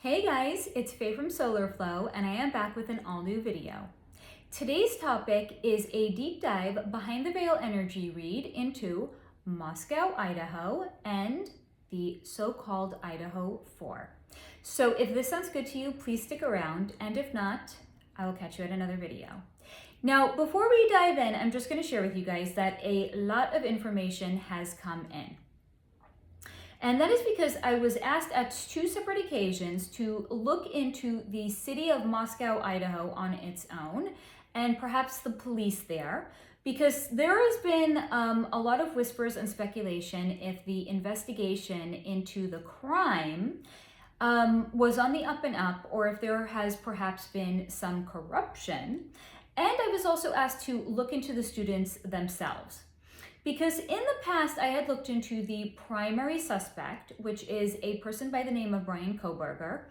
Hey guys, it's Faye from SolarFlow and I am back with an all new video. Today's topic is a deep dive behind the veil energy read into Moscow, Idaho and the so-called Idaho 4. So if this sounds good to you, please stick around, and if not, I will catch you at another video. Now, before we dive in, I'm just going to share with you guys that a lot of information has come in. And that is because I was asked at two separate occasions to look into the city of Moscow, Idaho on its own, and perhaps the police there, because there has been a lot of whispers and speculation if the investigation into the crime was on the up and up, or if there has perhaps been some corruption. And I was also asked to look into the students themselves. Because in the past, I had looked into the primary suspect, which is a person by the name of Brian Kohberger,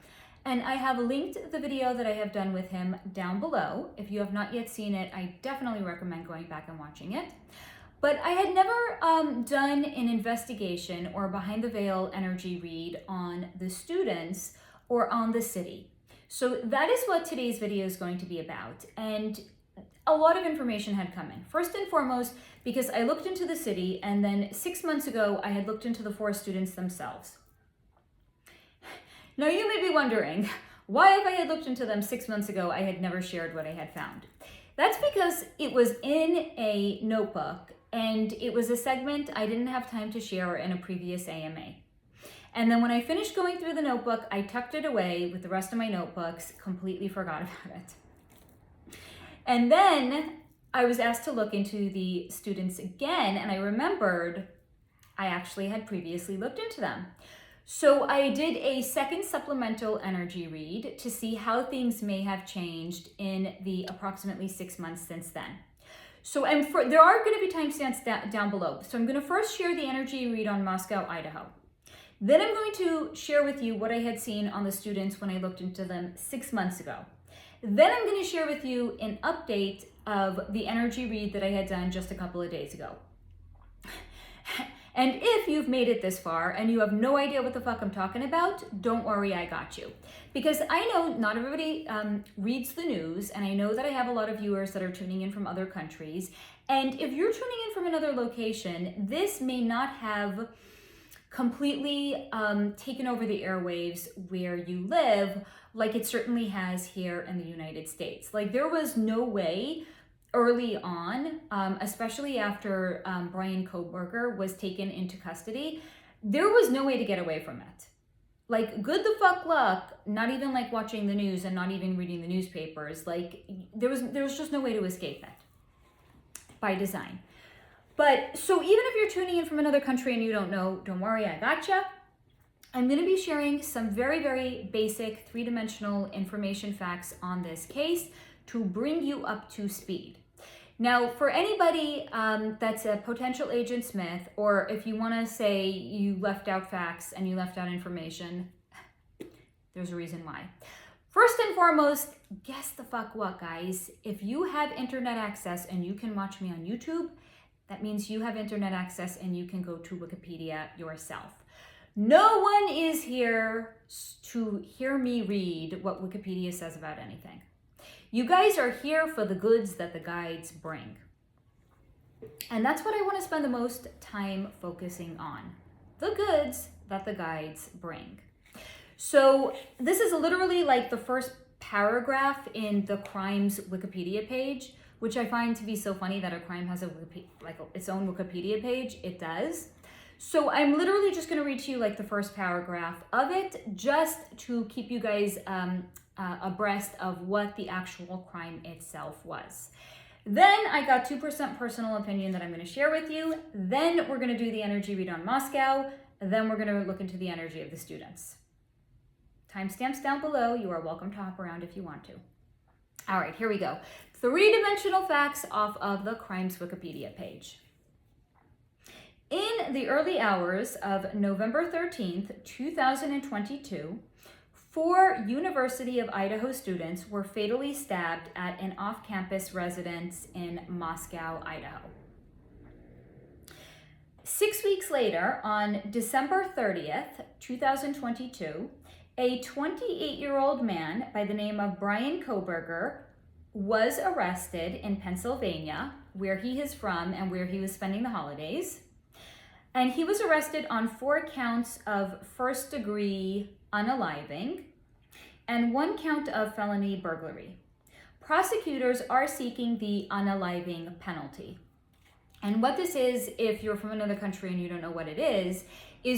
and I have linked the video that I have done with him down below. If you have not yet seen it, I definitely recommend going back and watching it. But I had never done an investigation or behind the veil energy read on the students or on the city. So that is what today's video is going to be about. And a lot of information had come in. First and foremost, because I looked into the city, and then 6 months ago, I had looked into the 4 students themselves. Now you may be wondering, why if I had looked into them 6 months ago, I had never shared what I had found? That's because it was in a notebook, and it was a segment I didn't have time to share in a previous AMA. And then when I finished going through the notebook, I tucked it away with the rest of my notebooks, completely forgot about it. And then I was asked to look into the students again, and I remembered I actually had previously looked into them. So I did a second supplemental energy read to see how things may have changed in the approximately 6 months since then. So there are going to be timestamps down below. So I'm going to first share the energy read on Moscow, Idaho. Then I'm going to share with you what I had seen on the students when I looked into them 6 months ago. Then I'm going to share with you an update of the energy read that I had done just a couple of days ago. And if you've made it this far and you have no idea what the fuck I'm talking about, don't worry, I got you. Because I know not everybody reads the news, and I know that I have a lot of viewers that are tuning in from other countries. And if you're tuning in from another location, this may not have completely taken over the airwaves where you live, like it certainly has here in the United States. Like, there was no way early on, especially after Brian Kohberger was taken into custody, there was no way to get away from it. Like, good the fuck luck, not even like watching the news and not even reading the newspapers. Like, there was just no way to escape it by design. But so even if you're tuning in from another country and you don't know, don't worry, I gotcha. I'm going to be sharing some very, very basic 3-dimensional information facts on this case to bring you up to speed. Now, for anybody that's a potential Agent Smith, or if you want to say you left out facts and you left out information, there's a reason why. First and foremost, guess the fuck what, guys? If you have internet access and you can watch me on YouTube, that means you have internet access and you can go to Wikipedia yourself. No one is here to hear me read what Wikipedia says about anything. You guys are here for the goods that the guides bring. And that's what I want to spend the most time focusing on. The goods that the guides bring. So this is literally like the first paragraph in the crime's Wikipedia page, which I find to be so funny that a crime has its own Wikipedia page. It does. So I'm literally just going to read to you like the first paragraph of it, just to keep you guys abreast of what the actual crime itself was. Then I got 2% personal opinion that I'm going to share with you. Then we're going to do the energy read on Moscow. Then we're going to look into the energy of the students. Timestamps down below. You are welcome to hop around if you want to. All right, here we go. 3-dimensional facts off of the crime's Wikipedia page. In the early hours of November 13th, 2022, 4 University of Idaho students were fatally stabbed at an off-campus residence in Moscow, Idaho. 6 weeks later, on December 30th, 2022, A 28-year-old man by the name of Brian Kohberger was arrested in Pennsylvania, where he is from and where he was spending the holidays. And he was arrested on 4 counts of first-degree unaliving and 1 count of felony burglary. Prosecutors are seeking the unaliving penalty. And what this is, if you're from another country and you don't know what it is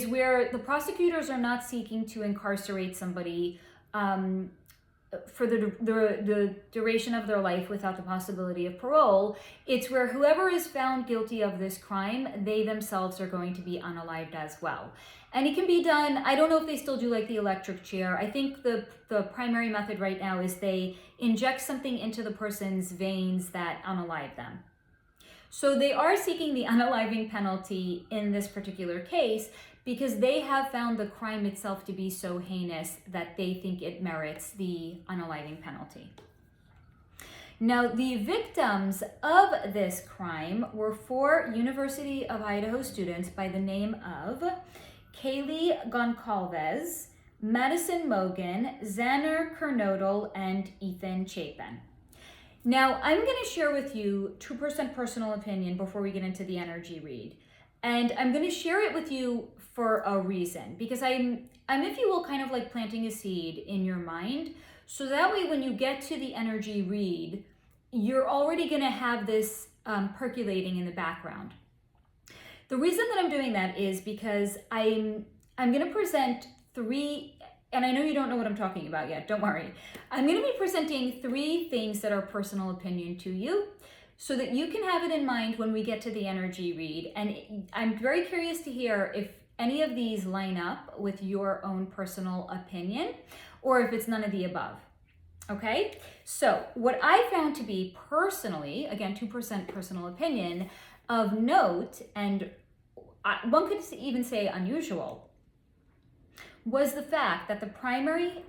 where the prosecutors are not seeking to incarcerate somebody for the duration of their life without the possibility of parole. It's where whoever is found guilty of this crime, they themselves are going to be unalived as well. And it can be done, I don't know if they still do like the electric chair. I think the primary method right now is they inject something into the person's veins that unalive them. So they are seeking the unaliving penalty in this particular case because they have found the crime itself to be so heinous that they think it merits the unaliving penalty. Now, the victims of this crime were 4 University of Idaho students by the name of Kaylee Goncalves, Madison Mogan, Xander Kernodle, and Ethan Chapin. Now, I'm going to share with you 2% personal opinion before we get into the energy read. And I'm going to share it with you for a reason, because I'm, if you will, kind of like planting a seed in your mind. So that way, when you get to the energy read, you're already going to have this percolating in the background. The reason that I'm doing that is because I'm going to present 3, and I know you don't know what I'm talking about yet, don't worry. I'm going to be presenting 3 things that are personal opinion to you so that you can have it in mind when we get to the energy read. And I'm very curious to hear if any of these line up with your own personal opinion or if it's none of the above. Okay? So what I found to be personally, again, 2% personal opinion, of note, and one could even say unusual, was the fact that the primary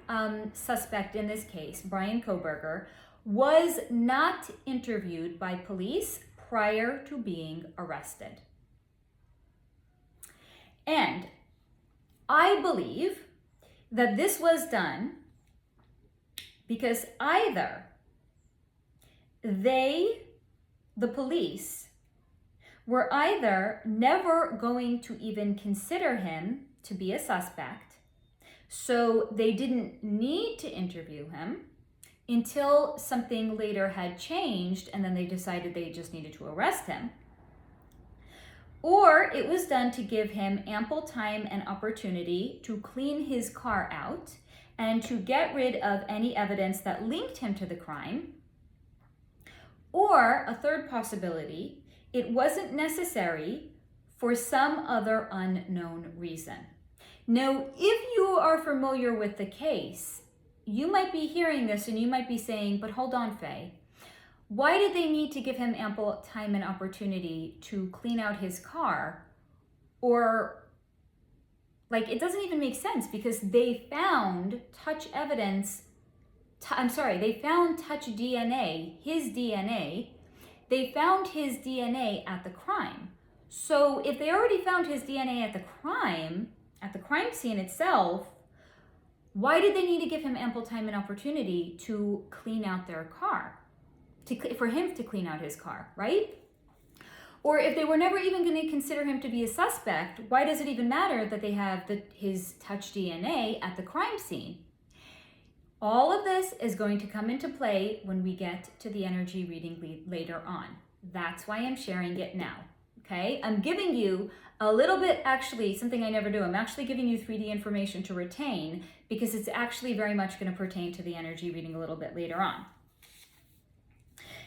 suspect in this case, Brian Kohberger, was not interviewed by police prior to being arrested. And I believe that this was done because either the police, were either never going to even consider him to be a suspect, so they didn't need to interview him until something later had changed and then they decided they just needed to arrest him, or it was done to give him ample time and opportunity to clean his car out and to get rid of any evidence that linked him to the crime, or a third possibility, it wasn't necessary for some other unknown reason. Now, if you are familiar with the case, you might be hearing this and you might be saying, but hold on, Faye. Why did they need to give him ample time and opportunity to clean out his car? Or, like, it doesn't even make sense because they found touch evidence. They found touch DNA, his DNA. They found his DNA at the crime. So if they already found his DNA at the crime scene itself, why did they need to give him ample time and opportunity to clean out their car? For him to clean out his car, right? Or if they were never even going to consider him to be a suspect, why does it even matter that they have his touch DNA at the crime scene? All of this is going to come into play when we get to the energy reading later on. That's why I'm sharing it now, okay? I'm giving you a little bit, actually, something I never do. I'm actually giving you 3D information to retain because it's actually very much going to pertain to the energy reading a little bit later on.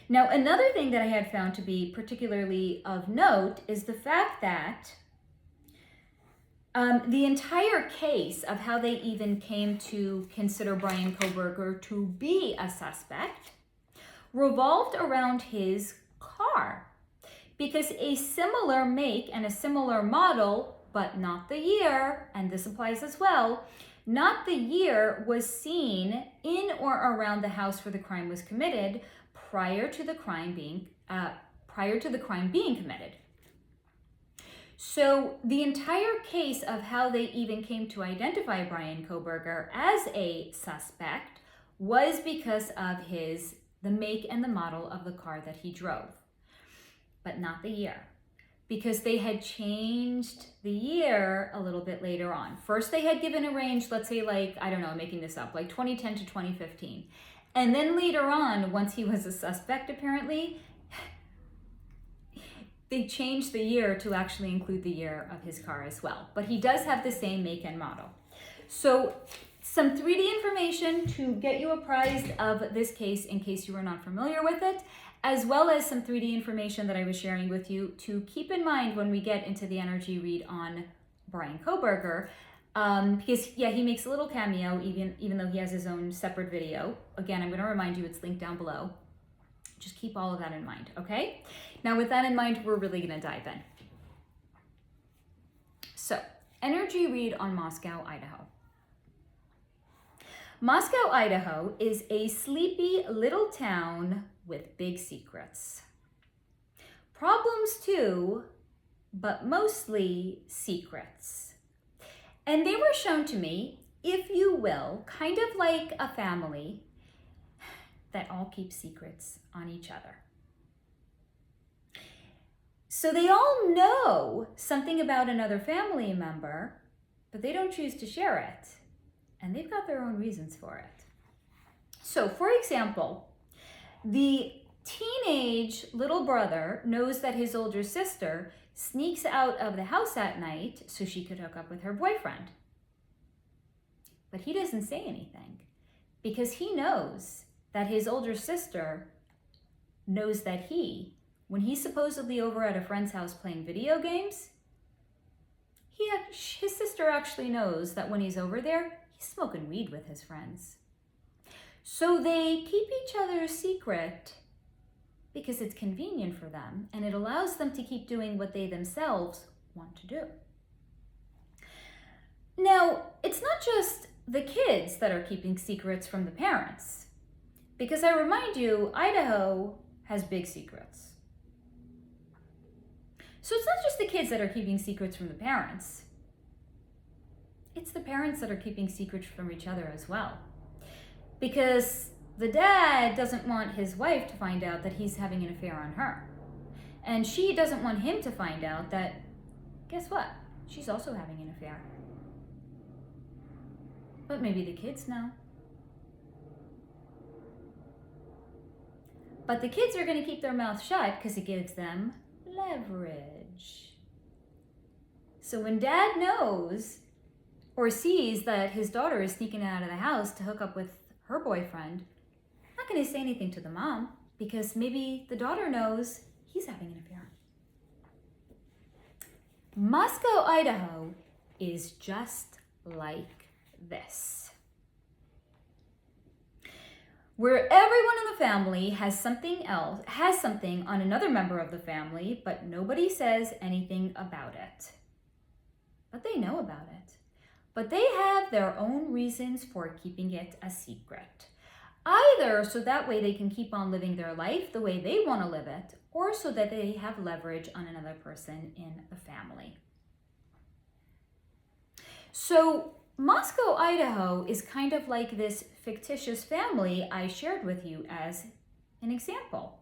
Now, another thing that I had found to be particularly of note is the fact that the entire case of how they even came to consider Brian Kohberger to be a suspect revolved around his car, because a similar make and a similar model, but not the year, and this applies as well, not the year, was seen in or around the house where the crime was committed prior to the crime being committed. So the entire case of how they even came to identify Brian Kohberger as a suspect was because of the make and the model of the car that he drove, but not the year, because they had changed the year a little bit later on. First, they had given a range, let's say like, I don't know, I'm making this up, like 2010 to 2015. And then later on, once he was a suspect, apparently, they changed the year to actually include the year of his car as well. But he does have the same make and model. So some 3D information to get you apprised of this case in case you were not familiar with it, as well as some 3D information that I was sharing with you to keep in mind when we get into the energy read on Brian Kohberger. Because yeah, he makes a little cameo even though he has his own separate video. Again, I'm going to remind you it's linked down below. Just keep all of that in mind, okay? Now with that in mind, we're really going to dive in. So, energy read on Moscow, Idaho. Moscow, Idaho is a sleepy little town with big secrets. Problems too, but mostly secrets. And they were shown to me, if you will, kind of like a family that all keep secrets on each other. So they all know something about another family member, but they don't choose to share it. And they've got their own reasons for it. So, for example, the teenage little brother knows that his older sister sneaks out of the house at night so she could hook up with her boyfriend. But he doesn't say anything because he knows that his older sister knows that when he's supposedly over at a friend's house playing video games, his sister actually knows that when he's over there, he's smoking weed with his friends. So they keep each other's secret because it's convenient for them and it allows them to keep doing what they themselves want to do. Now, it's not just the kids that are keeping secrets from the parents, because I remind you, Idaho has big secrets. So it's not just the kids that are keeping secrets from the parents. It's the parents that are keeping secrets from each other as well. Because the dad doesn't want his wife to find out that he's having an affair on her. And she doesn't want him to find out that, guess what? She's also having an affair. But maybe the kids know. But the kids are going to keep their mouth shut because it gives them leverage. So when dad knows or sees that his daughter is sneaking out of the house to hook up with her boyfriend, not going to say anything to the mom because maybe the daughter knows he's having an affair. Moscow, Idaho is just like this, where everyone in the family has something on another member of the family, but nobody says anything about it. But they know about it. But they have their own reasons for keeping it a secret. Either so that way they can keep on living their life the way they want to live it, or so that they have leverage on another person in the family. So Moscow, Idaho is kind of like this fictitious family I shared with you as an example.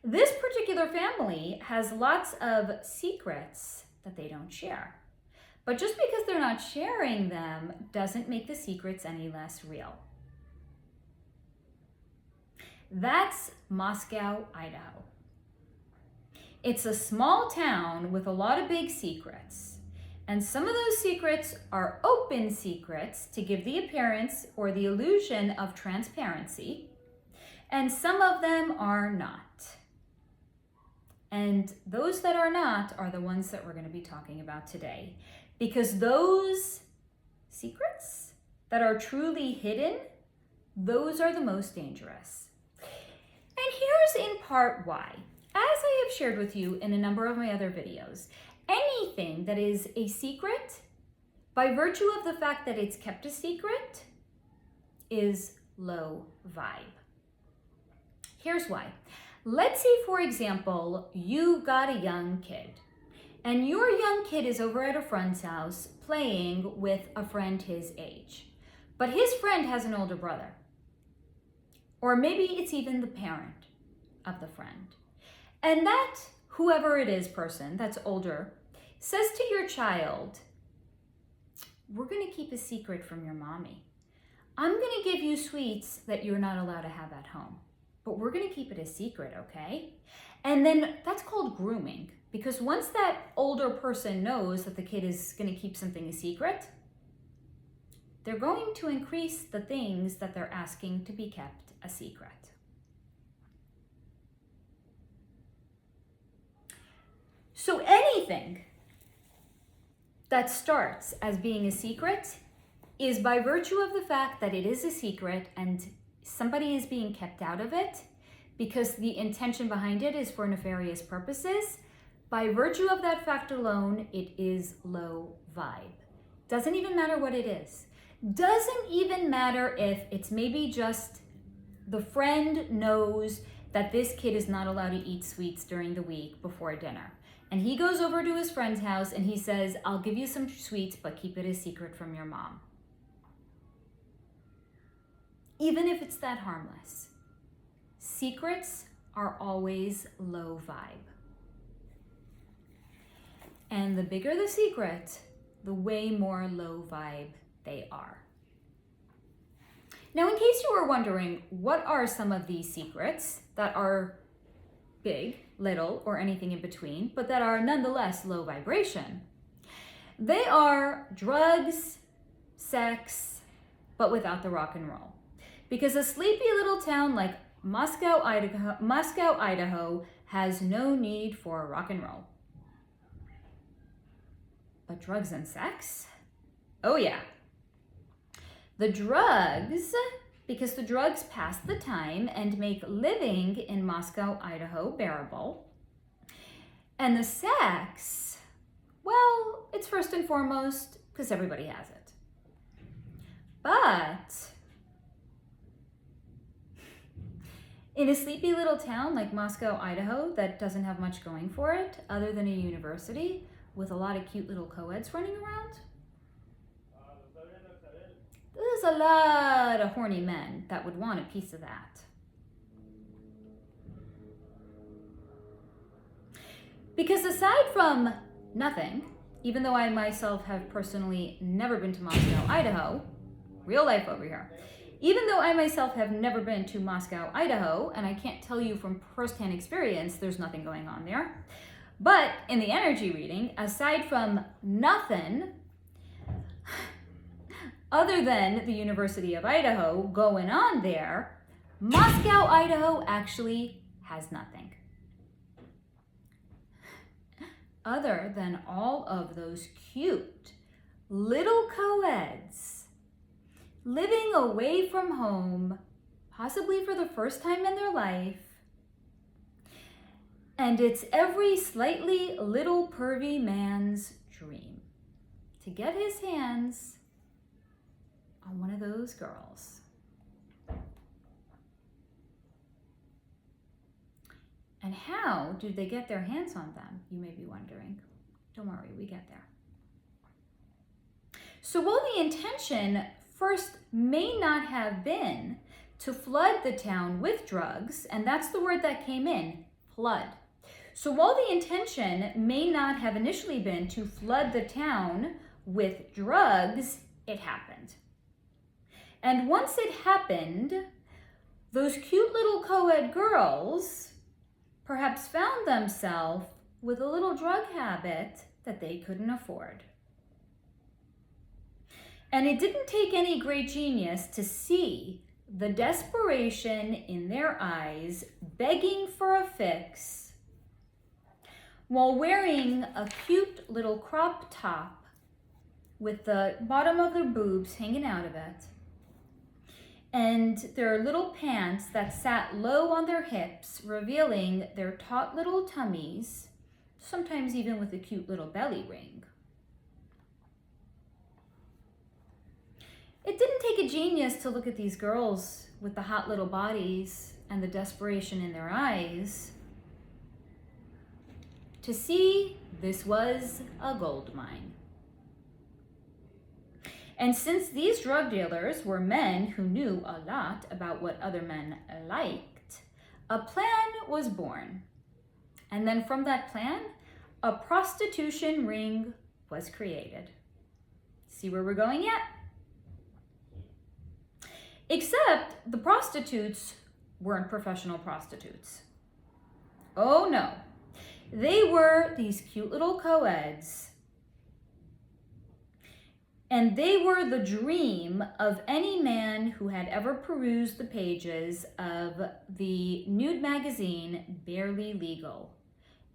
This particular family has lots of secrets that they don't share. But just because they're not sharing them doesn't make the secrets any less real. That's Moscow, Idaho. It's a small town with a lot of big secrets. And some of those secrets are open secrets to give the appearance or the illusion of transparency. And some of them are not. And those that are not are the ones that we're going to be talking about today. Because those secrets that are truly hidden, those are the most dangerous. And here's in part why. As I have shared with you in a number of my other videos, anything that is a secret, by virtue of the fact that it's kept a secret, is low vibe. Here's why. Let's say, for example, you've got a young kid and your young kid is over at a friend's house playing with a friend his age. But his friend has an older brother. Or maybe it's even the parent of the friend. And that, whoever it is person that's older, says to your child, we're going to keep a secret from your mommy. I'm going to give you sweets that you're not allowed to have at home, but we're going to keep it a secret, okay? And then that's called grooming, because once that older person knows that the kid is going to keep something a secret, they're going to increase the things that they're asking to be kept a secret. So anything that starts as being a secret is by virtue of the fact that it is a secret and somebody is being kept out of it because the intention behind it is for nefarious purposes. By virtue of that fact alone, it is low vibe. Doesn't even matter what it is. Doesn't even matter if it's maybe just the friend knows that this kid is not allowed to eat sweets during the week before dinner. And he goes over to his friend's house and he says, I'll give you some sweets, but keep it a secret from your mom. Even if it's that harmless. Secrets are always low vibe. And the bigger the secret, the way more low vibe they are. Now, in case you were wondering, what are some of these secrets that are big, little, or anything in between, but that are nonetheless low vibration? They are drugs, sex, but without the rock and roll. Because a sleepy little town like Moscow, Idaho has no need for rock and roll. But drugs and sex? Oh yeah. The drugs, because the drugs pass the time and make living in Moscow, Idaho bearable. And the sex, well, it's first and foremost because everybody has it. But in a sleepy little town like Moscow, Idaho, that doesn't have much going for it other than a university with a lot of cute little co-eds running around, there's a lot of horny men that would want a piece of that. Because aside from nothing, even though I myself have personally never been to Moscow, Idaho, real life over here, even though I myself have never been to Moscow, Idaho, and I can't tell you from firsthand experience, there's nothing going on there. But in the energy reading, aside from nothing, other than the University of Idaho going on there, Moscow, Idaho actually has nothing. Other than all of those cute little co-eds living away from home, possibly for the first time in their life. And it's every slightly little pervy man's dream to get his hands on one of those girls. And how do they get their hands on them, you may be wondering. Don't worry, we get there. So while the intention first may not have been to flood the town with drugs, and that's the word that came in, flood. So while the intention may not have initially been to flood the town with drugs, it happened. And once it happened, those cute little co-ed girls perhaps found themselves with a little drug habit that they couldn't afford. And it didn't take any great genius to see the desperation in their eyes, begging for a fix, while wearing a cute little crop top with the bottom of their boobs hanging out of it, and their little pants that sat low on their hips, revealing their taut little tummies, sometimes even with a cute little belly ring. It didn't take a genius to look at these girls with the hot little bodies and the desperation in their eyes to see this was a gold mine. And since these drug dealers were men who knew a lot about what other men liked, a plan was born. And then from that plan, a prostitution ring was created. See where we're going yet? Except the prostitutes weren't professional prostitutes. Oh no. They were these cute little co-eds. And they were the dream of any man who had ever perused the pages of the nude magazine Barely Legal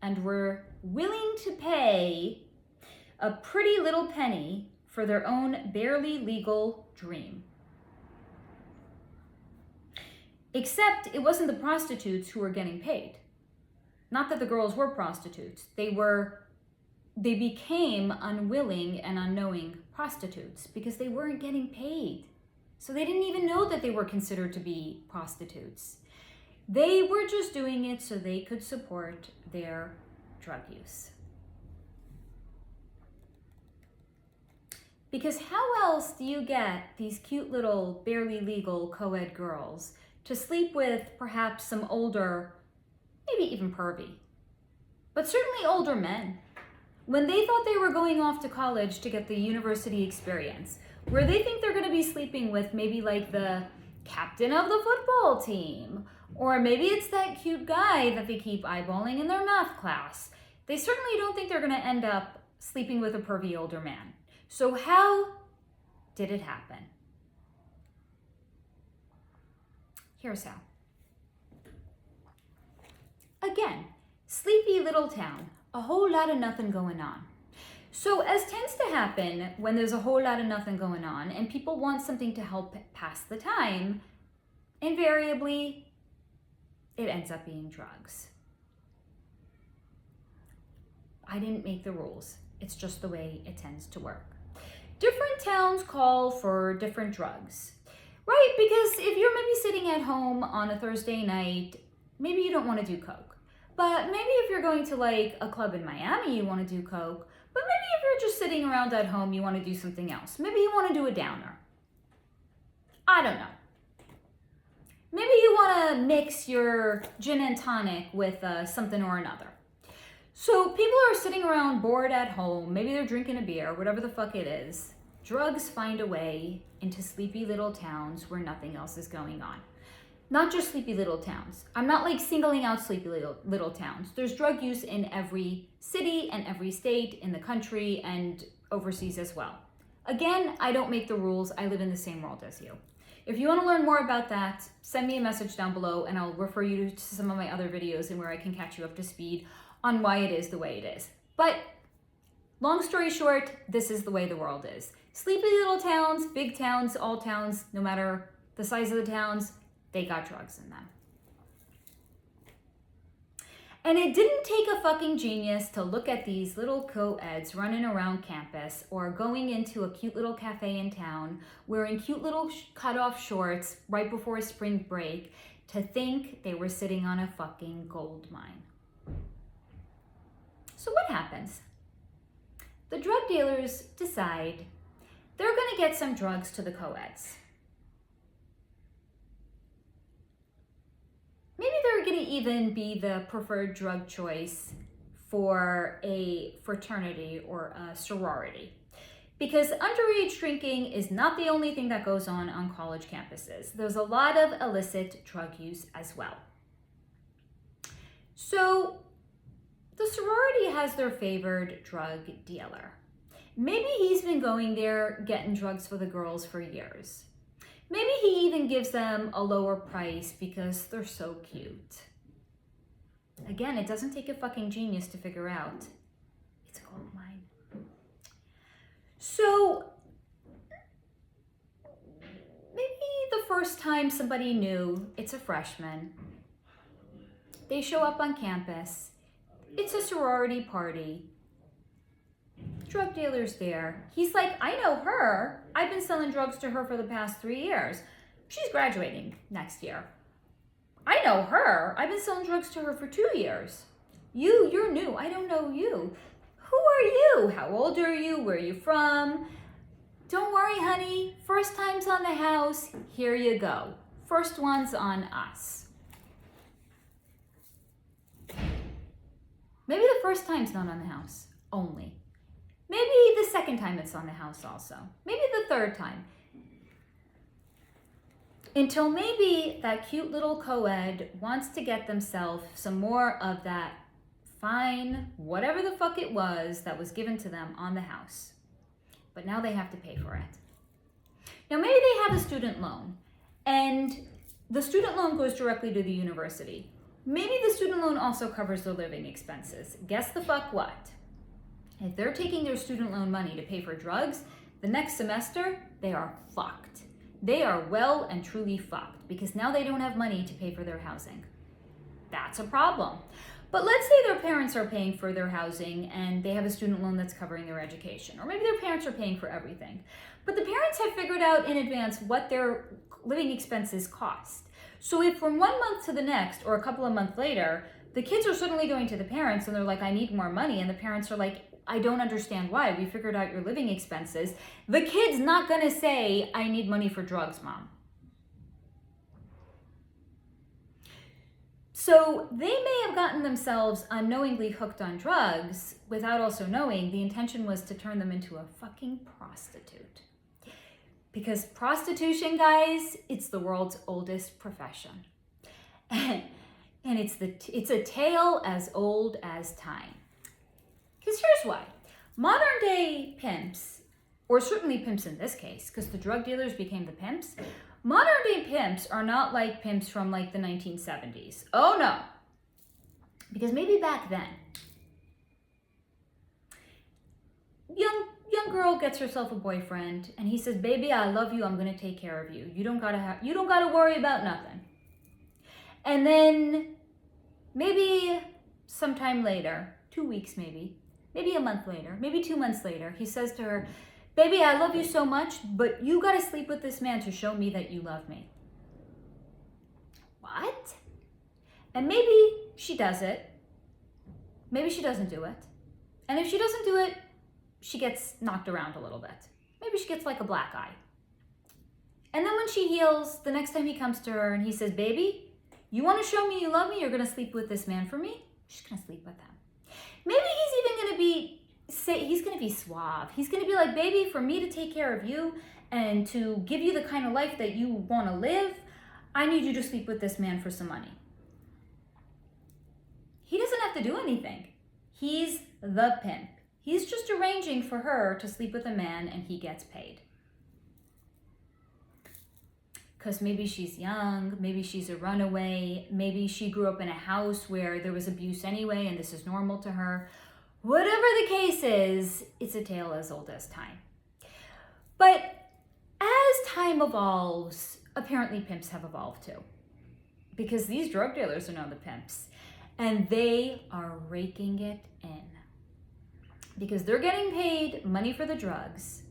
and were willing to pay a pretty little penny for their own barely legal dream. Except it wasn't the prostitutes who were getting paid. Not that the girls were prostitutes. They became unwilling and unknowing prostitutes because they weren't getting paid. So they didn't even know that they were considered to be prostitutes. They were just doing it so they could support their drug use. Because how else do you get these cute little barely legal co-ed girls to sleep with perhaps some older, maybe even pervy, but certainly older men, when they thought they were going off to college to get the university experience, where they think they're going to be sleeping with maybe like the captain of the football team, or maybe it's that cute guy that they keep eyeballing in their math class. They certainly don't think they're going to end up sleeping with a pervy older man. So how did it happen? Here's how. Again, sleepy little town, a whole lot of nothing going on. So as tends to happen when there's a whole lot of nothing going on and people want something to help pass the time, invariably it ends up being drugs. I didn't make the rules. It's just the way it tends to work. Different towns call for different drugs, right? Because if you're maybe sitting at home on a Thursday night, maybe you don't want to do coke. But maybe if you're going to like a club in Miami, you want to do coke. But maybe if you're just sitting around at home, you want to do something else. Maybe you want to do a downer. I don't know. Maybe you want to mix your gin and tonic with something or another. So people are sitting around bored at home. Maybe they're drinking a beer, whatever the fuck it is. Drugs find a way into sleepy little towns where nothing else is going on. Not just sleepy little towns. I'm not like singling out sleepy little towns. There's drug use in every city and every state in the country and overseas as well. Again, I don't make the rules. I live in the same world as you. If you want to learn more about that, send me a message down below and I'll refer you to some of my other videos and where I can catch you up to speed on why it is the way it is. But long story short, this is the way the world is. Sleepy little towns, big towns, all towns, no matter the size of the towns, they got drugs in them. And it didn't take a fucking genius to look at these little co-eds running around campus or going into a cute little cafe in town, wearing cute little cut-off shorts right before spring break, to think they were sitting on a fucking gold mine. So what happens? The drug dealers decide they're going to get some drugs to the co-eds. Maybe they're going to even be the preferred drug choice for a fraternity or a sorority. Because underage drinking is not the only thing that goes on college campuses. There's a lot of illicit drug use as well. So the sorority has their favored drug dealer. Maybe he's been going there getting drugs for the girls for years. Maybe he even gives them a lower price because they're so cute. Again, it doesn't take a fucking genius to figure out it's a gold mine. So maybe the first time somebody knew it's a freshman, they show up on campus, it's a sorority party, drug dealer's there. He's like, I know her. I've been selling drugs to her for the past 3 years. She's graduating next year. I know her. I've been selling drugs to her for 2 years. You're new. I don't know you. Who are you? How old are you? Where are you from? Don't worry, honey. First time's on the house. Here you go. First one's on us. Maybe the first time's not on the house only. Maybe the second time it's on the house also. Maybe the third time. Until maybe that cute little co-ed wants to get themselves some more of that fine, whatever the fuck it was that was given to them on the house. But now they have to pay for it. Now maybe they have a student loan and the student loan goes directly to the university. Maybe the student loan also covers their living expenses. Guess the fuck what? If they're taking their student loan money to pay for drugs, the next semester, they are fucked. They are well and truly fucked because now they don't have money to pay for their housing. That's a problem. But let's say their parents are paying for their housing and they have a student loan that's covering their education. Or maybe their parents are paying for everything. But the parents have figured out in advance what their living expenses cost. So if from 1 month to the next or a couple of months later, the kids are suddenly going to the parents and they're like, I need more money. And the parents are like, I don't understand why. We figured out your living expenses. The kid's not going to say, I need money for drugs, Mom. So they may have gotten themselves unknowingly hooked on drugs without also knowing the intention was to turn them into a fucking prostitute. Because prostitution, guys, it's the world's oldest profession. And it's a tale as old as time. Because here's why. Modern day pimps, or certainly pimps in this case, because the drug dealers became the pimps, modern day pimps are not like pimps from like the 1970s. Oh no. Because maybe back then, young girl gets herself a boyfriend and he says, baby, I love you. I'm going to take care of you. You don't gotta worry about nothing. And then maybe sometime later, 2 weeks maybe a month later, maybe 2 months later, he says to her, baby, I love you so much, but you got to sleep with this man to show me that you love me. What? And maybe she does it. Maybe she doesn't do it. And if she doesn't do it, she gets knocked around a little bit. Maybe she gets like a black eye. And then when she heals, the next time he comes to her and he says, baby, you want to show me you love me? You're going to sleep with this man for me? She's going to sleep with him. Maybe he's even going to be, he's going to be suave. He's going to be like, baby, for me to take care of you and to give you the kind of life that you want to live, I need you to sleep with this man for some money. He doesn't have to do anything. He's the pimp. He's just arranging for her to sleep with a man and he gets paid. Because maybe she's young, maybe she's a runaway, maybe she grew up in a house where there was abuse anyway and this is normal to her. Whatever the case is, it's a tale as old as time. But as time evolves, apparently pimps have evolved too. Because these drug dealers are now the pimps. And they are raking it in. Because they're getting paid money for the drugs.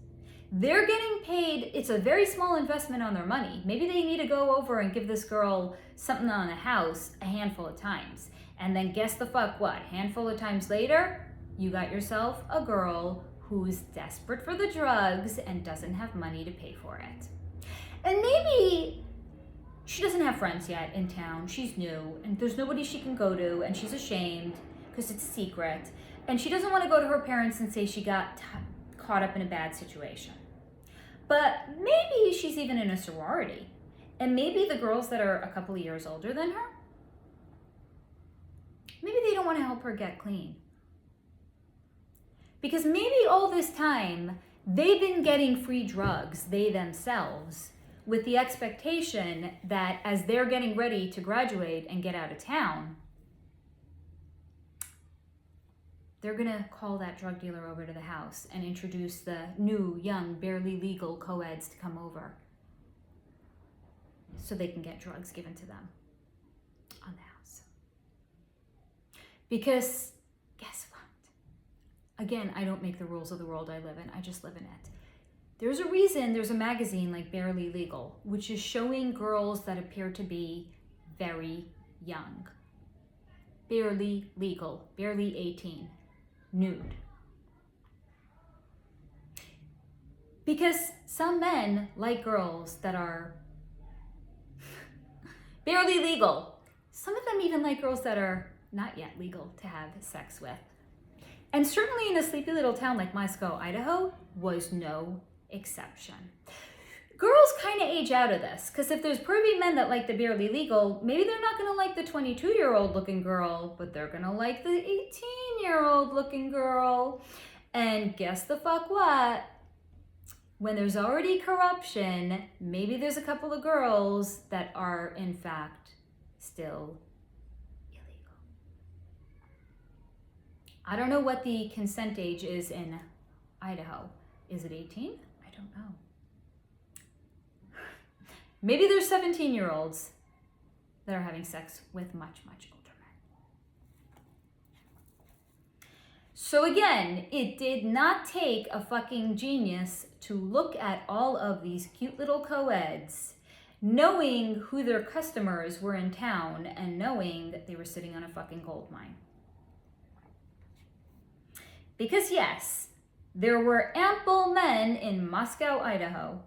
They're getting paid, it's a very small investment on their money. Maybe they need to go over and give this girl something on the house a handful of times. And then guess the fuck what? Handful of times later, you got yourself a girl who's desperate for the drugs and doesn't have money to pay for it. And maybe she doesn't have friends yet in town. She's new and there's nobody she can go to and she's ashamed because it's a secret. And she doesn't want to go to her parents and say she got caught up in a bad situation. But maybe she's even in a sorority. And maybe the girls that are a couple of years older than her, maybe they don't want to help her get clean. Because maybe all this time, they've been getting free drugs, they themselves, with the expectation that as they're getting ready to graduate and get out of town, they're gonna call that drug dealer over to the house and introduce the new, young, barely legal co-eds to come over so they can get drugs given to them on the house. Because guess what? Again, I don't make the rules of the world I live in, I just live in it. There's a reason there's a magazine like Barely Legal, which is showing girls that appear to be very young. barely legal, barely 18, nude. Because some men like girls that are barely legal. Some of them even like girls that are not yet legal to have sex with. And certainly in a sleepy little town like Moscow, Idaho, was no exception. Girls kind of age out of this, because if there's pervy men that like the barely legal, maybe they're not going to like the 22-year-old looking girl, but they're going to like the 18-year-old looking girl. And guess the fuck what? When there's already corruption, maybe there's a couple of girls that are, in fact, still illegal. I don't know what the consent age is in Idaho. Is it 18? I don't know. Maybe there's 17-year-olds that are having sex with much, much older men. So again, it did not take a fucking genius to look at all of these cute little co-eds, knowing who their customers were in town and knowing that they were sitting on a fucking gold mine. Because yes, there were ample men in Moscow, Idaho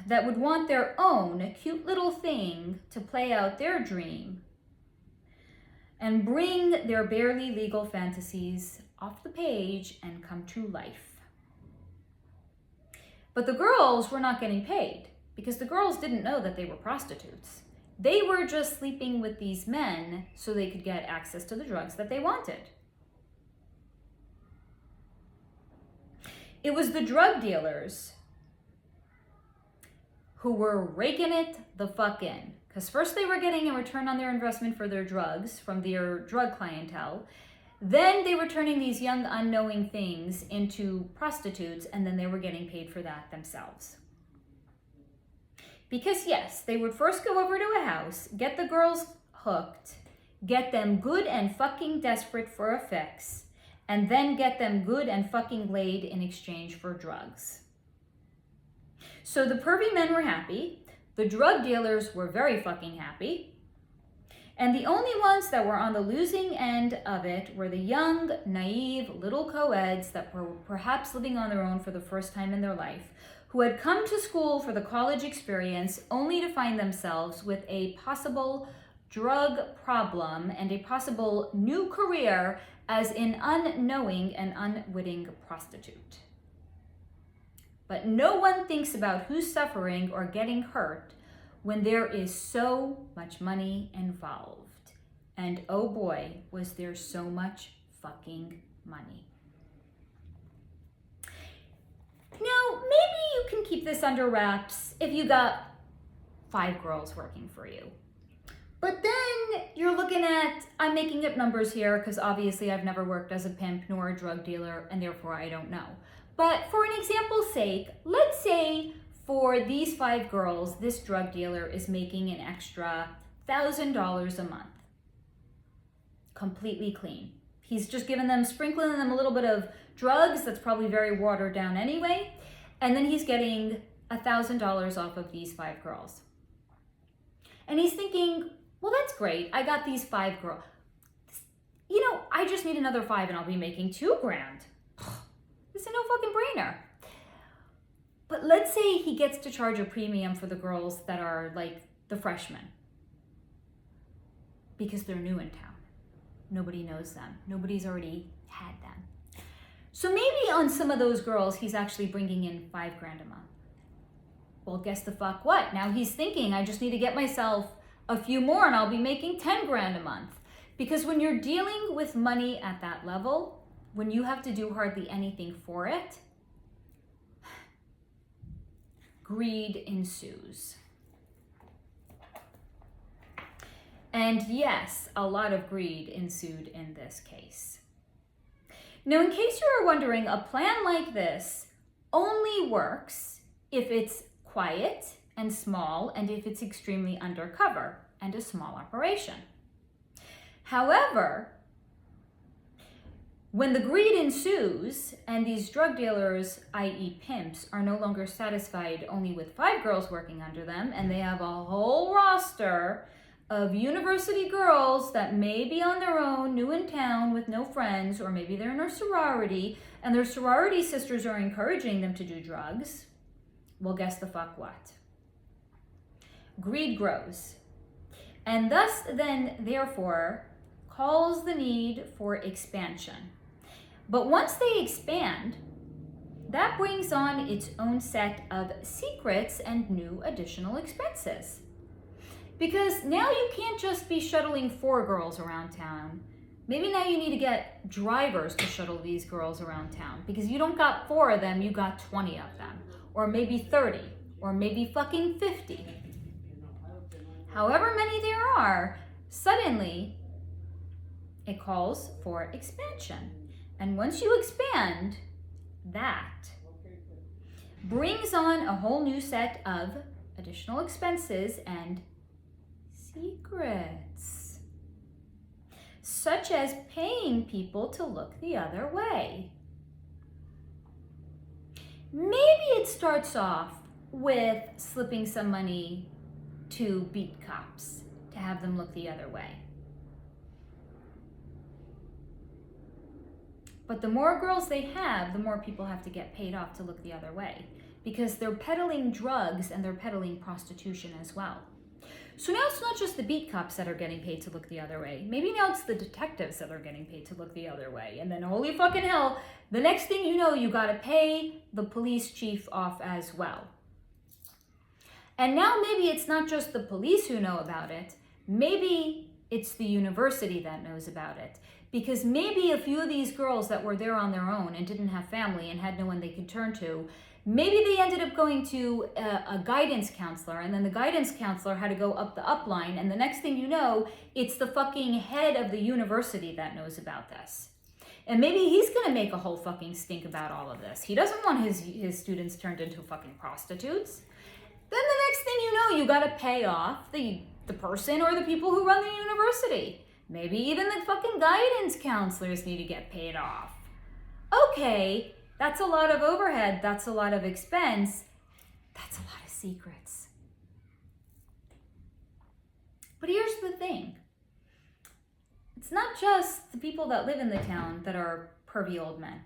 that would want their own cute little thing to play out their dream and bring their barely legal fantasies off the page and come to life. But the girls were not getting paid because the girls didn't know that they were prostitutes. They were just sleeping with these men so they could get access to the drugs that they wanted. It was the drug dealers who were raking it the fuck in. Because first they were getting a return on their investment for their drugs from their drug clientele. Then they were turning these young unknowing things into prostitutes, and then they were getting paid for that themselves. Because yes, they would first go over to a house, get the girls hooked, get them good and fucking desperate for a fix, and then get them good and fucking laid in exchange for drugs. So the pervy men were happy, the drug dealers were very fucking happy, and the only ones that were on the losing end of it were the young, naive little co-eds that were perhaps living on their own for the first time in their life, who had come to school for the college experience only to find themselves with a possible drug problem and a possible new career as an unknowing and unwitting prostitute. But no one thinks about who's suffering or getting hurt when there is so much money involved. And oh boy, was there so much fucking money. Now, maybe you can keep this under wraps if you got 5 girls working for you. But then you're looking at, I'm making up numbers here because obviously I've never worked as a pimp nor a drug dealer and therefore I don't know. But for an example's sake, let's say for these 5 girls, this drug dealer is making an extra $1,000 a month. Completely clean. He's just giving them, sprinkling them a little bit of drugs that's probably very watered down anyway. And then he's getting $1,000 off of these 5 girls. And he's thinking, well, that's great. I got these 5 girls. You know, I just need another 5 and I'll be making $2,000. This is no fucking brainer. But let's say he gets to charge a premium for the girls that are like the freshmen. Because they're new in town. Nobody knows them. Nobody's already had them. So maybe on some of those girls, he's actually bringing in $5,000 a month. Well, guess the fuck what? Now he's thinking, I just need to get myself a few more and I'll be making $10,000 a month. Because when you're dealing with money at that level, when you have to do hardly anything for it, greed ensues. And yes, a lot of greed ensued in this case. Now, in case you are wondering, a plan like this only works if it's quiet and small and if it's extremely undercover and a small operation. However, when the greed ensues and these drug dealers, i.e. pimps, are no longer satisfied only with 5 girls working under them and they have a whole roster of university girls that may be on their own, new in town with no friends, or maybe they're in a sorority and their sorority sisters are encouraging them to do drugs. Well, guess the fuck what? Greed grows, and thus then, therefore, calls the need for expansion. But once they expand, that brings on its own set of secrets and new additional expenses. Because now you can't just be shuttling 4 girls around town. Maybe now you need to get drivers to shuttle these girls around town, because you don't got 4 of them, you got 20 of them. Or maybe 30, or maybe fucking 50. However many there are, suddenly it calls for expansion. And once you expand, that brings on a whole new set of additional expenses and secrets, such as paying people to look the other way. Maybe it starts off with slipping some money to beat cops to have them look the other way. But the more girls they have, the more people have to get paid off to look the other way, because they're peddling drugs and they're peddling prostitution as well. So now it's not just the beat cops that are getting paid to look the other way. Maybe now it's the detectives that are getting paid to look the other way. And then holy fucking hell, the next thing you know, you gotta pay the police chief off as well. And now maybe it's not just the police who know about it. Maybe it's the university that knows about it. Because maybe a few of these girls that were there on their own and didn't have family and had no one they could turn to, maybe they ended up going to a guidance counselor, and then the guidance counselor had to go up the upline, and the next thing you know, it's the fucking head of the university that knows about this. And maybe he's gonna make a whole fucking stink about all of this. He doesn't want his students turned into fucking prostitutes. Then the next thing you know, you gotta pay off the person or the people who run the university. Maybe even the fucking guidance counselors need to get paid off. Okay, that's a lot of overhead, that's a lot of expense, that's a lot of secrets. But here's the thing. It's not just the people that live in the town that are pervy old men.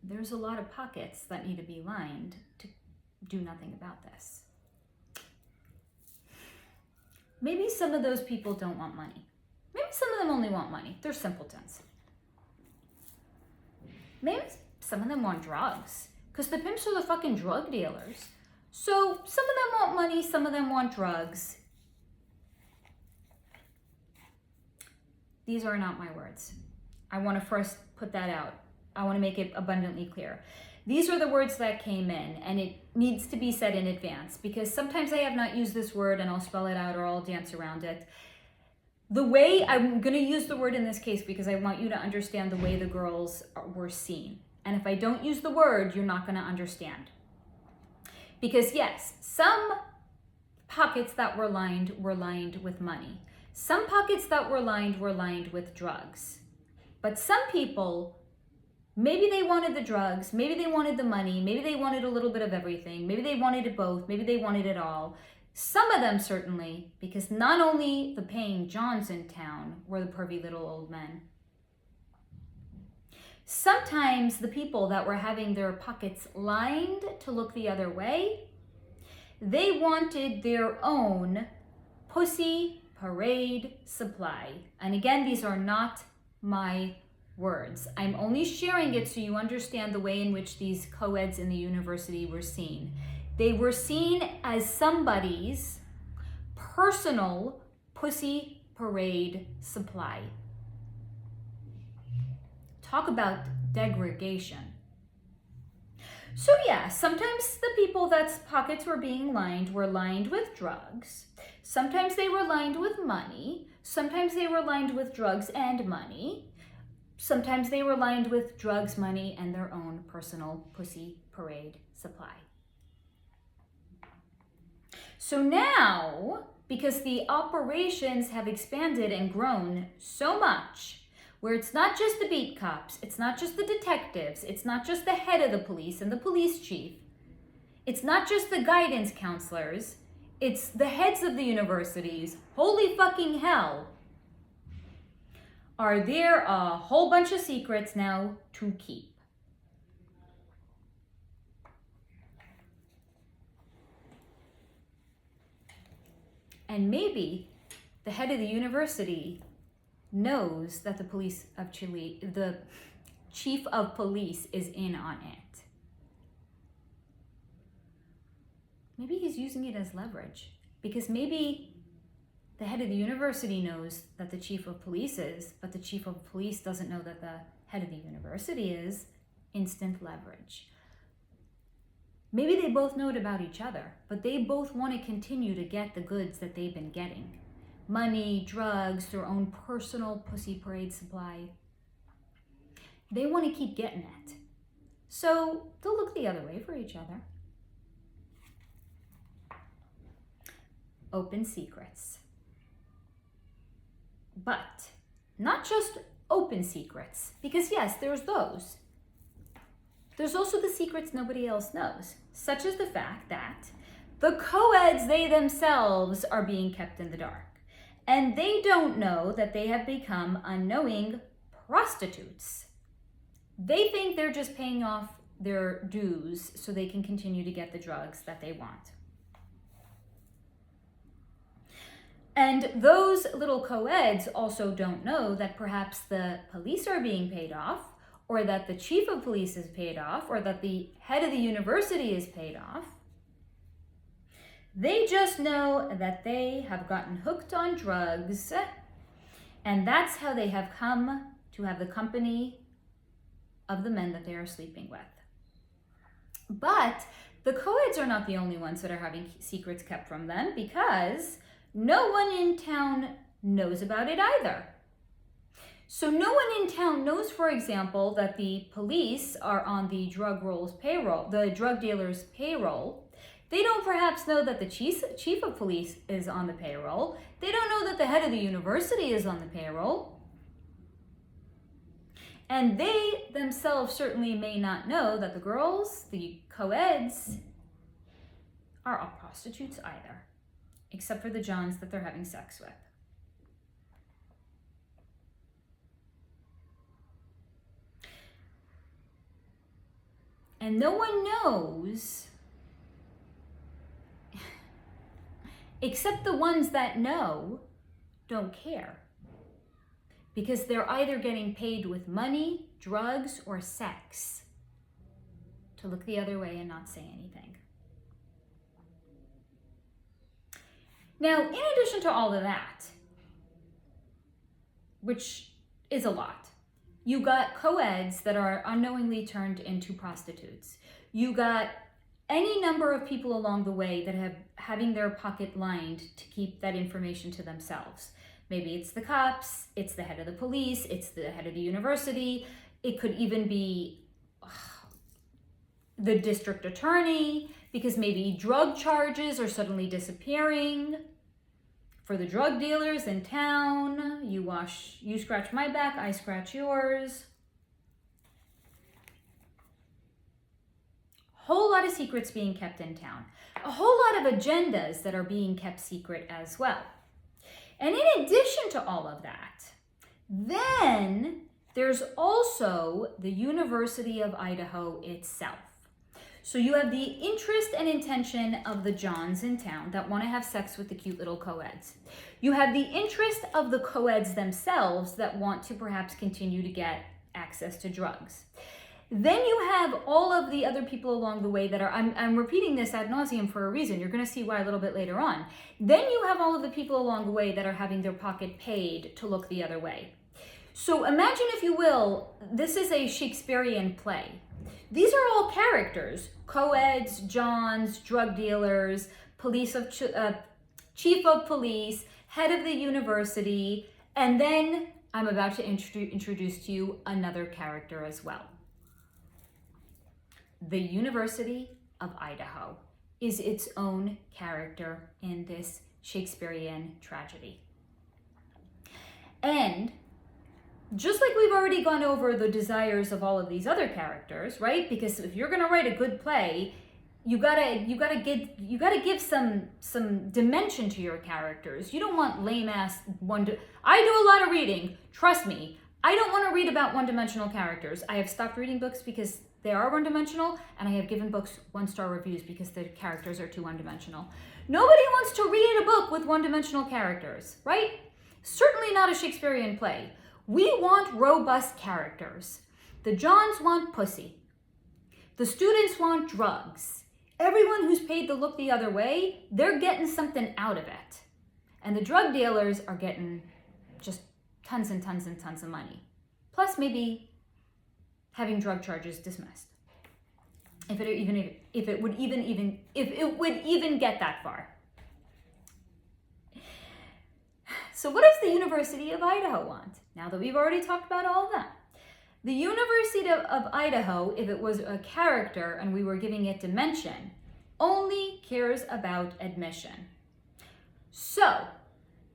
There's a lot of pockets that need to be lined to do nothing about this. Maybe some of those people don't want money. Maybe some of them only want money. They're simpletons. Maybe some of them want drugs, because the pimps are the fucking drug dealers. So some of them want money, some of them want drugs. These are not my words. I want to first put that out. I want to make it abundantly clear. These are the words that came in, and it needs to be said in advance, because sometimes I have not used this word and I'll spell it out or I'll dance around it. The way I'm going to use the word in this case, because I want you to understand the way the girls were seen. And if I don't use the word, you're not going to understand. Because yes, some pockets that were lined with money. Some pockets that were lined with drugs. But some people, maybe they wanted the drugs, maybe they wanted the money, maybe they wanted a little bit of everything, maybe they wanted it both, maybe they wanted it all. Some of them certainly, because not only the paying Johns in town were the pervy little old men. Sometimes the people that were having their pockets lined to look the other way, they wanted their own pussy parade supply. And again, these are not my words. I'm only sharing it so you understand the way in which these co-eds in the university were seen. They were seen as somebody's personal pussy parade supply. Talk about degradation. So yeah, sometimes the people that's pockets were being lined were lined with drugs. Sometimes they were lined with money. Sometimes they were lined with drugs and money. Sometimes they were lined with drugs, money, and their own personal pussy parade supply. So now, because the operations have expanded and grown so much, where it's not just the beat cops, it's not just the detectives, it's not just the head of the police and the police chief, It's not just the guidance counselors, it's the heads of the universities. Holy fucking hell. Are there a whole bunch of secrets now to keep? And maybe the head of the university knows that the chief of police is in on it. Maybe he's using it as leverage, because maybe the head of the university knows that the chief of police is, but the chief of police doesn't know that the head of the university is. Instant leverage. Maybe they both know it about each other, but they both want to continue to get the goods that they've been getting. Money, drugs, their own personal pussy parade supply. They want to keep getting it. So they'll look the other way for each other. Open secrets. But not just open secrets, because yes, there's those. There's also the secrets nobody else knows, such as the fact that the co-eds, they themselves, are being kept in the dark. And they don't know that they have become unknowing prostitutes. They think they're just paying off their dues so they can continue to get the drugs that they want. And those little co-eds also don't know that perhaps the police are being paid off, or that the chief of police is paid off, or that the head of the university is paid off. They just know that they have gotten hooked on drugs, and that's how they have come to have the company of the men that they are sleeping with. But the co-eds are not the only ones that are having secrets kept from them, because no one in town knows about it either. So no one in town knows, for example, that the police are on the drug dealer's payroll. They don't perhaps know that the chief of police is on the payroll. They don't know that the head of the university is on the payroll. And they themselves certainly may not know that the girls, the co-eds, are all prostitutes either, except for the Johns that they're having sex with. And no one knows, except the ones that know don't care. Because they're either getting paid with money, drugs, or sex to look the other way and not say anything. Now, in addition to all of that, which is a lot, you got co-eds that are unknowingly turned into prostitutes. You got any number of people along the way that have having their pocket lined to keep that information to themselves. Maybe it's the cops, it's the head of the police, it's the head of the university. It could even be the district attorney, because maybe drug charges are suddenly disappearing. For the drug dealers in town, you scratch my back, I scratch yours. Whole lot of secrets being kept in town. A whole lot of agendas that are being kept secret as well. And in addition to all of that, then there's also the University of Idaho itself. So you have the interest and intention of the Johns in town that want to have sex with the cute little co-eds. You have the interest of the co-eds themselves that want to perhaps continue to get access to drugs. Then you have all of the other people along the way that are, I'm repeating this ad nauseum for a reason. You're going to see why a little bit later on. Then you have all of the people along the way that are having their pocket paid to look the other way. So imagine, if you will, this is a Shakespearean play. These are all characters: co-eds, Johns, drug dealers, chief of police, head of the university, and then I'm about to introduce to you another character as well. The University of Idaho is its own character in this Shakespearean tragedy. And just like we've already gone over the desires of all of these other characters, right? Because if you're going to write a good play, you gotta give some dimension to your characters. You don't want lame ass I do a lot of reading. Trust me, I don't want to read about one-dimensional characters. I have stopped reading books because they are one-dimensional, and I have given books 1-star reviews because the characters are too one-dimensional. Nobody wants to read a book with one-dimensional characters, right? Certainly not a Shakespearean play. We want robust characters. The Johns want pussy. The students want drugs. Everyone who's paid to look the other way, they're getting something out of it. And the drug dealers are getting just tons and tons and tons of money. Plus maybe having drug charges dismissed. If it would even get that far. So what does the University of Idaho want? Now that we've already talked about all of that. The University of Idaho, if it was a character and we were giving it dimension, only cares about admission. So,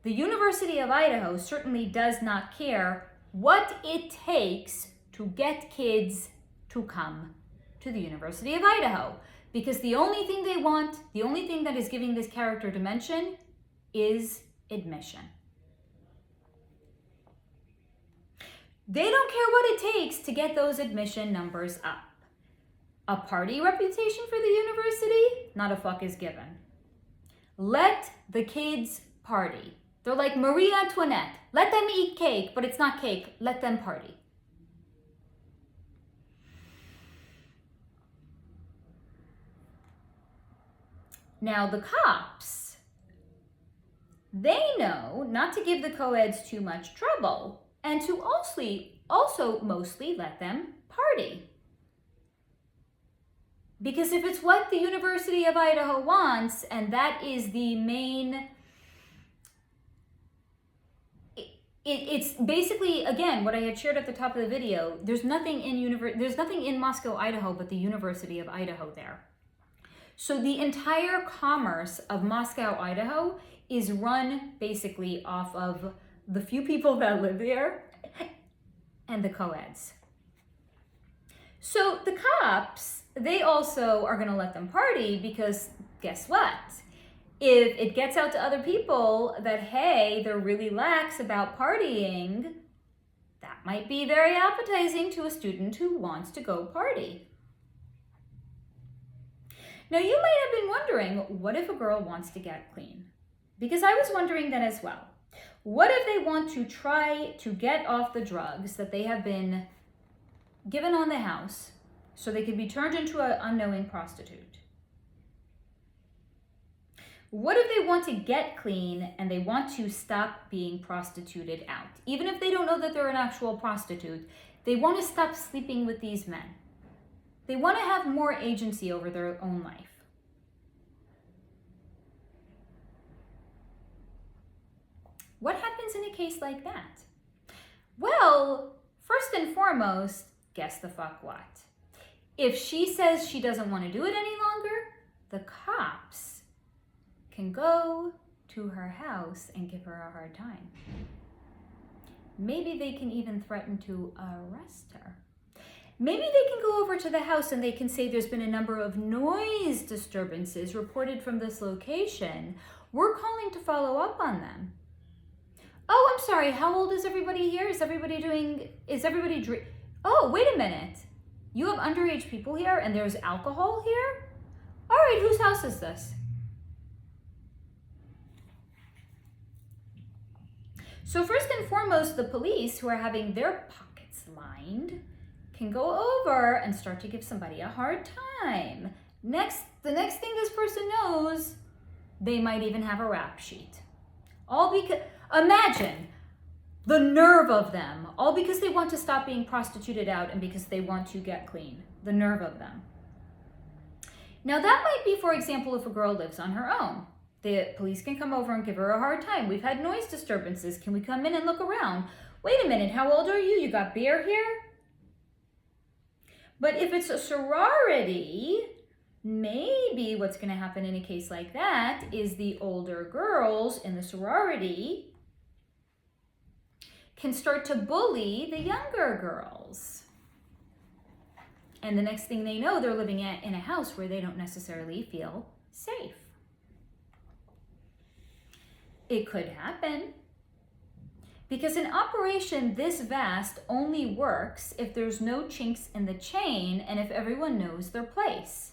the University of Idaho certainly does not care what it takes to get kids to come to the University of Idaho. Because the only thing they want, the only thing that is giving this character dimension is admission. They don't care what it takes to get those admission numbers up. A party reputation for the university? Not a fuck is given. Let the kids party. They're like Marie Antoinette. Let them eat cake, but it's not cake. Let them party. Now the cops, they know not to give the co-eds too much trouble and to also mostly let them party. Because if it's what the University of Idaho wants, and that is the main, it's basically, again, what I had shared at the top of the video, there's nothing in Moscow, Idaho, but the University of Idaho there. So the entire commerce of Moscow, Idaho is run basically off of the few people that live there and the co-eds. So the cops, they also are going to let them party because guess what? If it gets out to other people that, hey, they're really lax about partying, that might be very appetizing to a student who wants to go party. Now, you might have been wondering, what if a girl wants to get clean? Because I was wondering that as well. What if they want to try to get off the drugs that they have been given on the house so they could be turned into an unknowing prostitute? What if they want to get clean and they want to stop being prostituted out? Even if they don't know that they're an actual prostitute, they want to stop sleeping with these men. They want to have more agency over their own life. What happens in a case like that? Well, first and foremost, guess the fuck what? If she says she doesn't want to do it any longer, the cops can go to her house and give her a hard time. Maybe they can even threaten to arrest her. Maybe they can go over to the house and they can say there's been a number of noise disturbances reported from this location. We're calling to follow up on them. Oh, I'm sorry, how old is everybody here? Is everybody Oh, wait a minute. You have underage people here and there's alcohol here? All right, whose house is this? So first and foremost, the police, who are having their pockets lined, can go over and start to give somebody a hard time. The next thing this person knows, they might even have a rap sheet. All because, imagine the nerve of them, all because they want to stop being prostituted out and because they want to get clean. The nerve of them. Now that might be, for example, if a girl lives on her own. The police can come over and give her a hard time. We've had noise disturbances. Can we come in and look around? Wait a minute, how old are you? You got beer here? But if it's a sorority, maybe what's going to happen in a case like that is the older girls in the sorority can start to bully the younger girls. And the next thing they know, they're living in a house where they don't necessarily feel safe. It could happen. Because an operation this vast only works if there's no chinks in the chain and if everyone knows their place.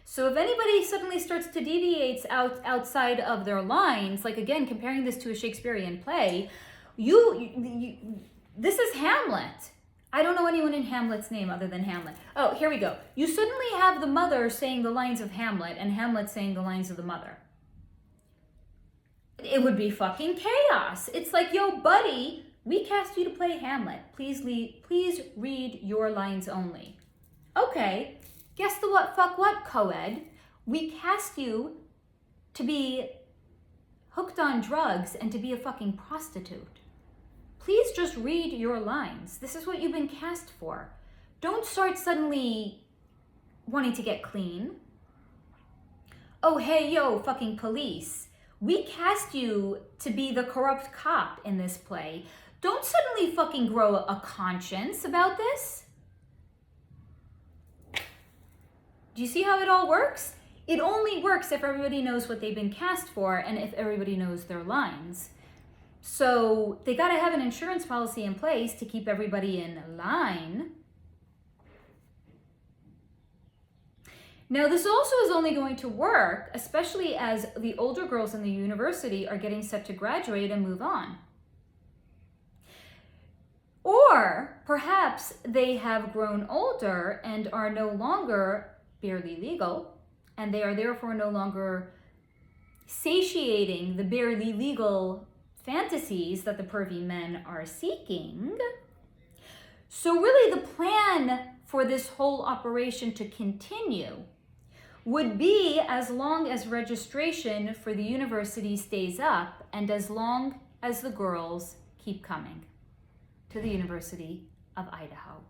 So if anybody suddenly starts to deviate outside of their lines, like again, comparing this to a Shakespearean play, this is Hamlet. I don't know anyone in Hamlet's name other than Hamlet. Oh, here we go. You suddenly have the mother saying the lines of Hamlet and Hamlet saying the lines of the mother. It would be fucking chaos. It's like, yo, buddy, we cast you to play Hamlet. Please read your lines only. Okay, guess the what, fuck what, co-ed. We cast you to be hooked on drugs and to be a fucking prostitute. Please just read your lines. This is what you've been cast for. Don't start suddenly wanting to get clean. Oh, hey, yo, fucking police. We cast you to be the corrupt cop in this play. Don't suddenly fucking grow a conscience about this. Do you see how it all works? It only works if everybody knows what they've been cast for and if everybody knows their lines. So they got to have an insurance policy in place to keep everybody in line. Now, this also is only going to work, especially as the older girls in the university are getting set to graduate and move on. Or perhaps they have grown older and are no longer barely legal, and they are therefore no longer satiating the barely legal fantasies that the pervy men are seeking. So really the plan for this whole operation to continue would be as long as registration for the university stays up and as long as the girls keep coming to the University of Idaho.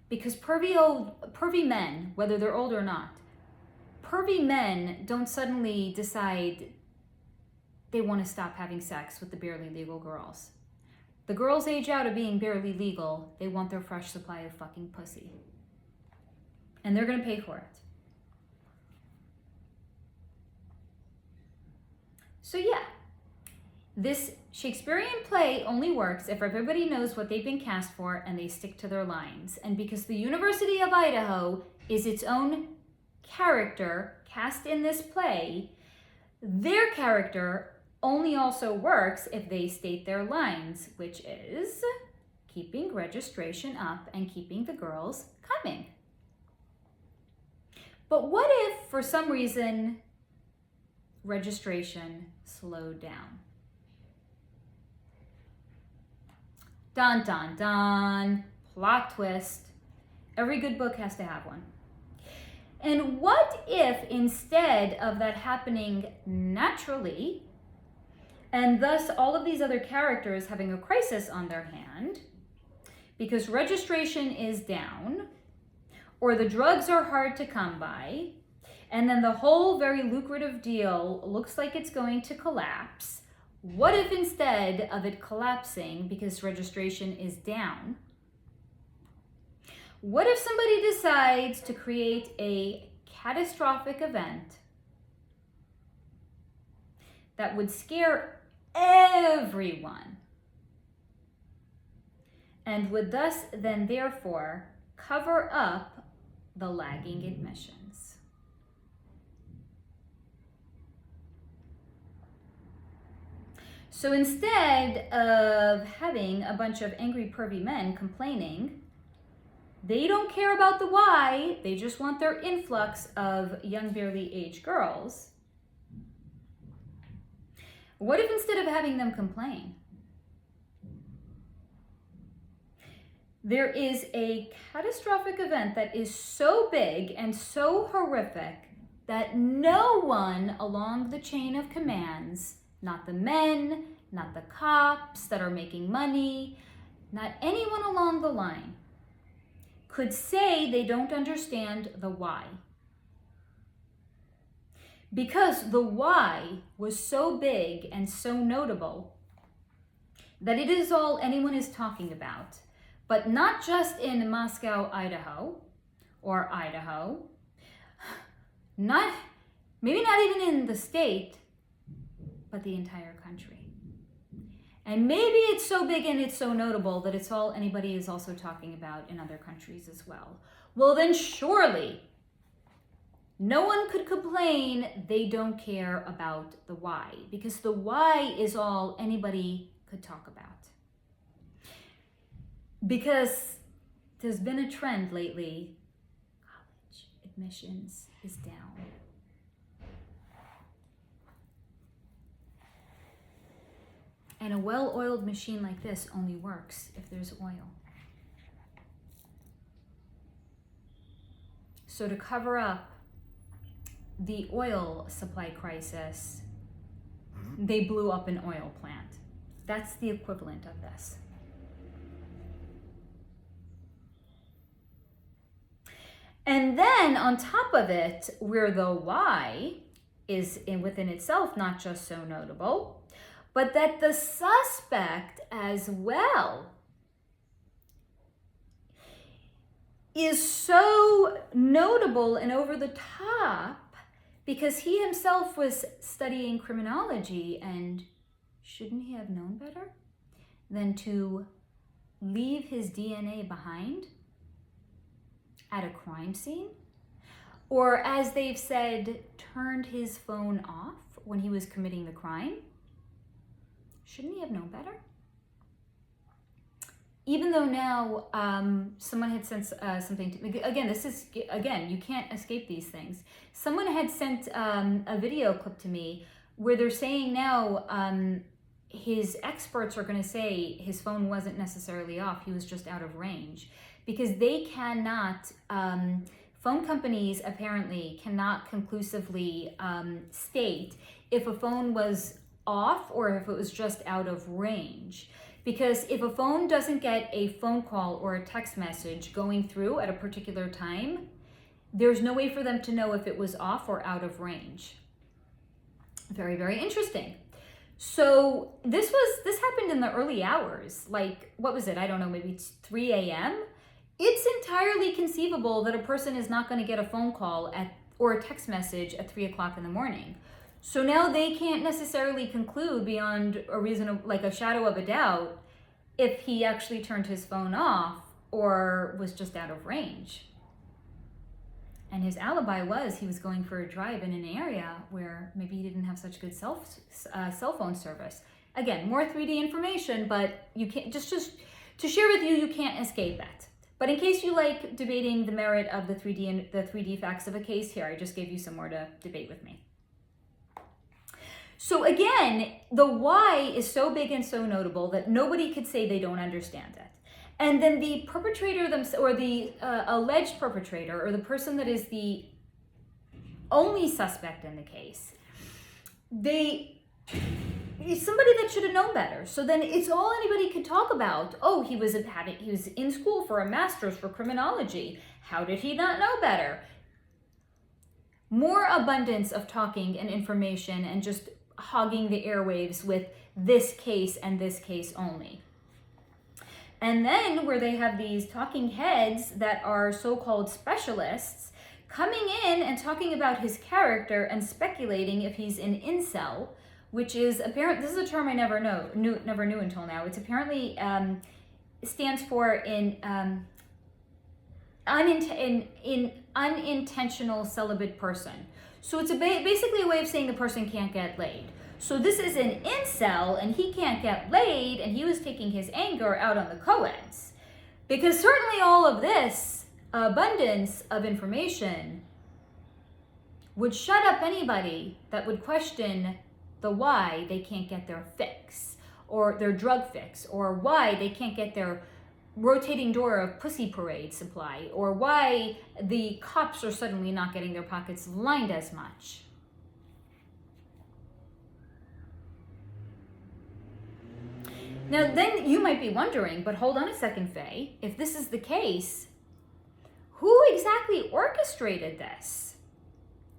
Because pervy men, whether they're old or not, pervy men don't suddenly decide they want to stop having sex with the barely legal girls. The girls age out of being barely legal. They want their fresh supply of fucking pussy. And they're going to pay for it. So yeah, this Shakespearean play only works if everybody knows what they've been cast for and they stick to their lines. And because the University of Idaho is its own character cast in this play, their character only also works if they state their lines, which is keeping registration up and keeping the girls coming. But what if, for some reason, registration slowed down? Dun, dun, dun. Plot twist. Every good book has to have one. And what if instead of that happening naturally, and thus all of these other characters having a crisis on their hand, because registration is down, or the drugs are hard to come by, and then the whole very lucrative deal looks like it's going to collapse, what if instead of it collapsing because registration is down, what if somebody decides to create a catastrophic event that would scare everyone and would thus then therefore cover up the lagging admissions? So instead of having a bunch of angry pervy men complaining, they don't care about the why, they just want their influx of young barely aged girls. What if instead of having them complain, there is a catastrophic event that is so big and so horrific that no one along the chain of commands, not the men, not the cops that are making money, not anyone along the line, could say they don't understand the why. Because the why was so big and so notable that it is all anyone is talking about. but not just in Moscow, Idaho, or Idaho, maybe not even in the state, but the entire country. And maybe it's so big and it's so notable that it's all anybody is also talking about in other countries as well. Well, then surely no one could complain they don't care about the why, because the why is all anybody could talk about. Because there's been a trend lately, college admissions is down. And a well-oiled machine like this only works if there's oil. So to cover up the oil supply crisis, they blew up an oil plant. That's the equivalent of this. And then on top of it, where the why is within itself not just so notable, but that the suspect as well is so notable and over the top because he himself was studying criminology, and shouldn't he have known better than to leave his DNA behind at a crime scene? Or as they've said, turned his phone off when he was committing the crime? Shouldn't he have known better? Even though now someone had sent something to me, again, you can't escape these things. Someone had sent a video clip to me where they're saying now his experts are going to say his phone wasn't necessarily off, he was just out of range. Because they cannot, phone companies apparently cannot conclusively state if a phone was off or if it was just out of range. Because if a phone doesn't get a phone call or a text message going through at a particular time, there's no way for them to know if it was off or out of range. Very, very interesting. So this happened in the early hours, like, what was it? I don't know, maybe it's 3 a.m. It's entirely conceivable that a person is not going to get a phone call or a text message at 3 o'clock in the morning. So now they can't necessarily conclude beyond a reason of, like, a shadow of a doubt if he actually turned his phone off or was just out of range. And his alibi was he was going for a drive in an area where maybe he didn't have such good cell phone service. Again, more 3D information, but you can't just to share with you, you can't escape that. But in case you like debating the merit of the 3D and the 3D facts of a case here, I just gave you some more to debate with me. So again, the why is so big and so notable that nobody could say they don't understand it. And then the perpetrator or the alleged perpetrator, or the person that is the only suspect in the case, it's somebody that should have known better. So then it's all anybody could talk about. Oh, he was in school for a master's for criminology. How did he not know better? More abundance of talking and information and just hogging the airwaves with this case and this case only. And then where they have these talking heads that are so-called specialists coming in and talking about his character and speculating if he's an incel, which is apparent. This is a term I never knew until now. It's apparently stands for in unintentional celibate person. So it's basically a way of saying the person can't get laid. So this is an incel, and he can't get laid, and he was taking his anger out on the co-eds. Because certainly all of this abundance of information would shut up anybody that would question the why they can't get their fix, or their drug fix, or why they can't get their rotating door of pussy parade supply, or why the cops are suddenly not getting their pockets lined as much. Now then you might be wondering, but hold on a second, Faye, if this is the case, who exactly orchestrated this?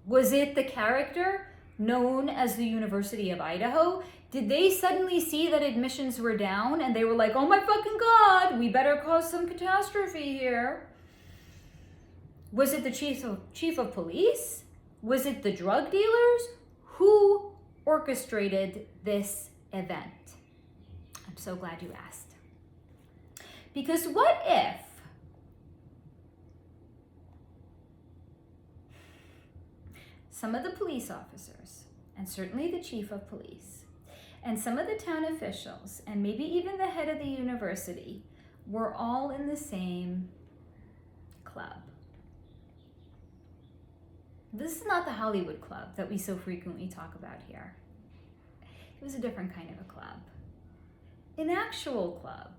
Was it the character known as the University of Idaho, did they suddenly see that admissions were down and they were like, oh my fucking God, we better cause some catastrophe here? Was it the chief of police? Was it the drug dealers? Who orchestrated this event? I'm so glad you asked. Because what if some of the police officers, and certainly the chief of police, and some of the town officials, and maybe even the head of the university, were all in the same club? This is not the Hollywood club that we so frequently talk about here. It was a different kind of a club. An actual club.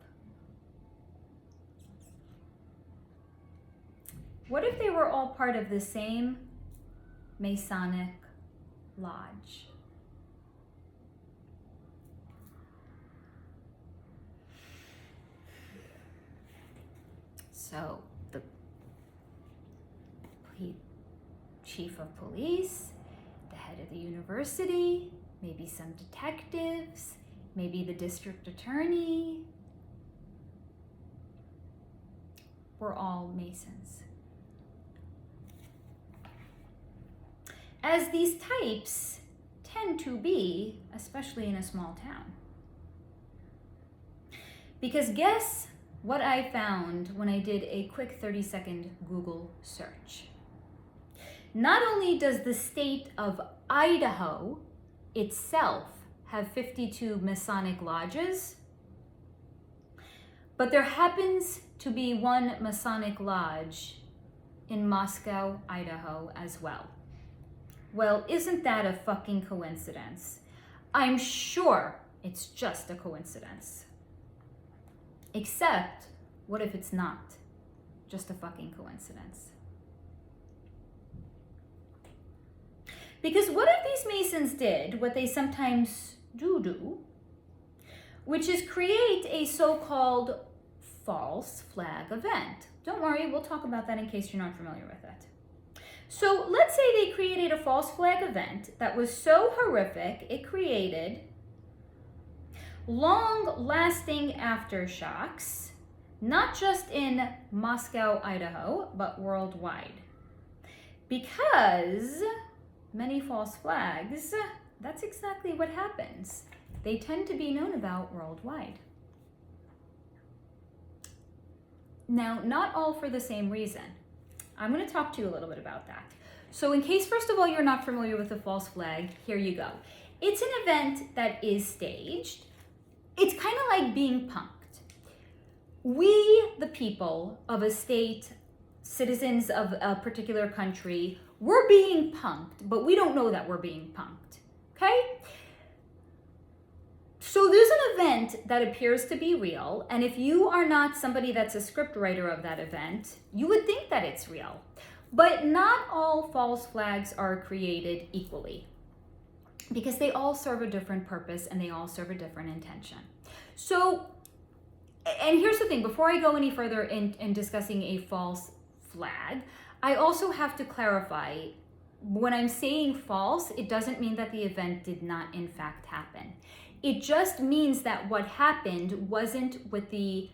What if they were all part of the same Masonic lodge? So the chief of police, the head of the university, maybe some detectives, maybe the district attorney, were all Masons. As these types tend to be, especially in a small town. Because guess what I found when I did a quick 30-second Google search? Not only does the state of Idaho itself have 52 Masonic lodges, but there happens to be one Masonic lodge in Moscow, Idaho as well. Well, isn't that a fucking coincidence? I'm sure it's just a coincidence. Except, what if it's not just a fucking coincidence? Because what if these Masons did what they sometimes do, which is create a so-called false flag event? Don't worry, we'll talk about that in case you're not familiar with it. So let's say they created a false flag event that was so horrific, it created long-lasting aftershocks, not just in Moscow, Idaho, but worldwide. Because many false flags, that's exactly what happens. They tend to be known about worldwide. Now, not all for the same reason. I'm going to talk to you a little bit about that. So in case, first of all, you're not familiar with the false flag, here you go. It's an event that is staged. It's kind of like being punked. We, the people of a state, citizens of a particular country, we're being punked, but we don't know that we're being punked, okay? So there's an event that appears to be real, and if you are not somebody that's a script writer of that event, you would think that it's real. But not all false flags are created equally, because they all serve a different purpose and they all serve a different intention. So, and here's the thing, before I go any further in discussing a false flag, I also have to clarify, when I'm saying false, it doesn't mean that the event did not in fact happen. It just means that what happened wasn't with the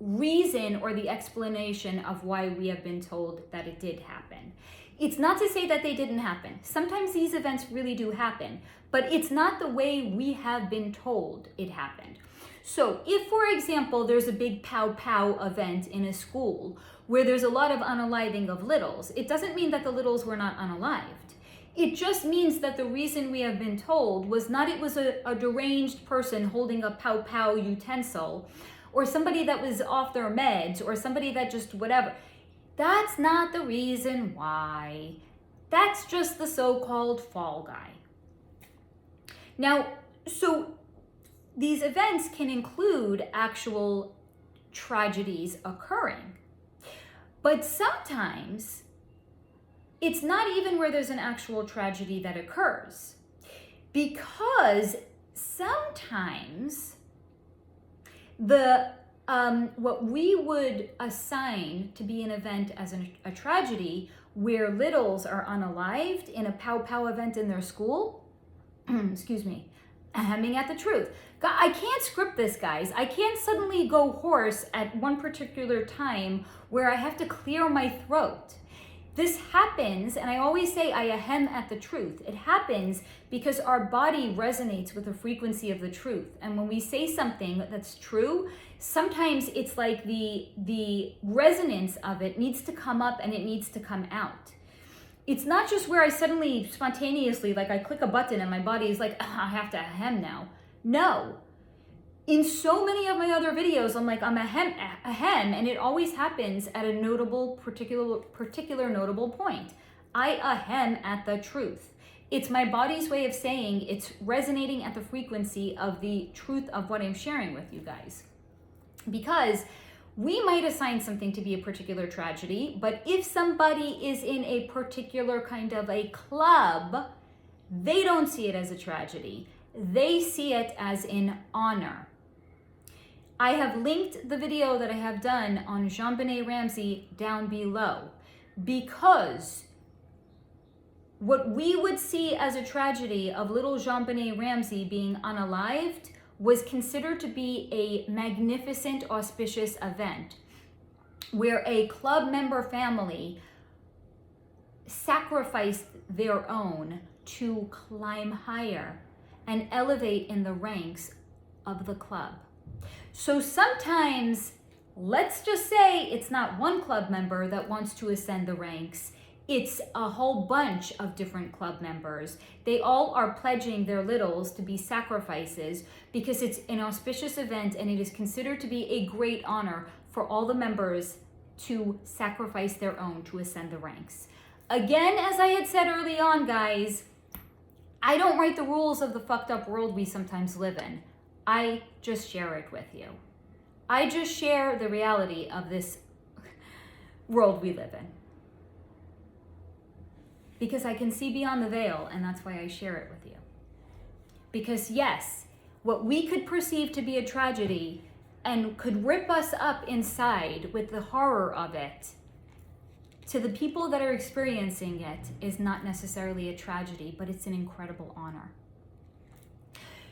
reason or the explanation of why we have been told that it did happen. It's not to say that they didn't happen. Sometimes these events really do happen, but it's not the way we have been told it happened. So if, for example, there's a big pow pow event in a school where there's a lot of unaliving of littles, it doesn't mean that the littles were not unalived. It just means that the reason we have been told was not it was a deranged person holding a pow pow utensil, or somebody that was off their meds, or somebody that just whatever. That's not the reason why. That's just the so-called fall guy. Now, so these events can include actual tragedies occurring, but sometimes it's not even where there's an actual tragedy that occurs, because sometimes the what we would assign to be an event as a tragedy, where littles are unalived in a pow-pow event in their school, excuse me, hemming at the truth. I can't script this, guys. I can't suddenly go hoarse at one particular time where I have to clear my throat. This happens, and I always say I hem at the truth. It happens because our body resonates with the frequency of the truth. And when we say something that's true, sometimes it's like the resonance of it needs to come up and it needs to come out. It's not just where I suddenly spontaneously, like I click a button and my body is like, I have to hem now. No. In so many of my other videos, I'm like, I'm a hem, and it always happens at a notable, particular notable point. I ahem at the truth. It's my body's way of saying it's resonating at the frequency of the truth of what I'm sharing with you guys. Because we might assign something to be a particular tragedy, but if somebody is in a particular kind of a club, they don't see it as a tragedy. They see it as an honor. I have linked the video that I have done on JonBenet Ramsey down below, because what we would see as a tragedy of little JonBenet Ramsey being unalived was considered to be a magnificent, auspicious event where a club member family sacrificed their own to climb higher and elevate in the ranks of the club. So sometimes, let's just say it's not one club member that wants to ascend the ranks. It's a whole bunch of different club members. They all are pledging their littles to be sacrifices because it's an auspicious event and it is considered to be a great honor for all the members to sacrifice their own to ascend the ranks. Again, as I had said early on, guys, I don't write the rules of the fucked up world we sometimes live in. I just share it with you. I just share the reality of this world we live in. Because I can see beyond the veil, and that's why I share it with you. Because yes, what we could perceive to be a tragedy and could rip us up inside with the horror of it, to the people that are experiencing it is not necessarily a tragedy, but it's an incredible honor.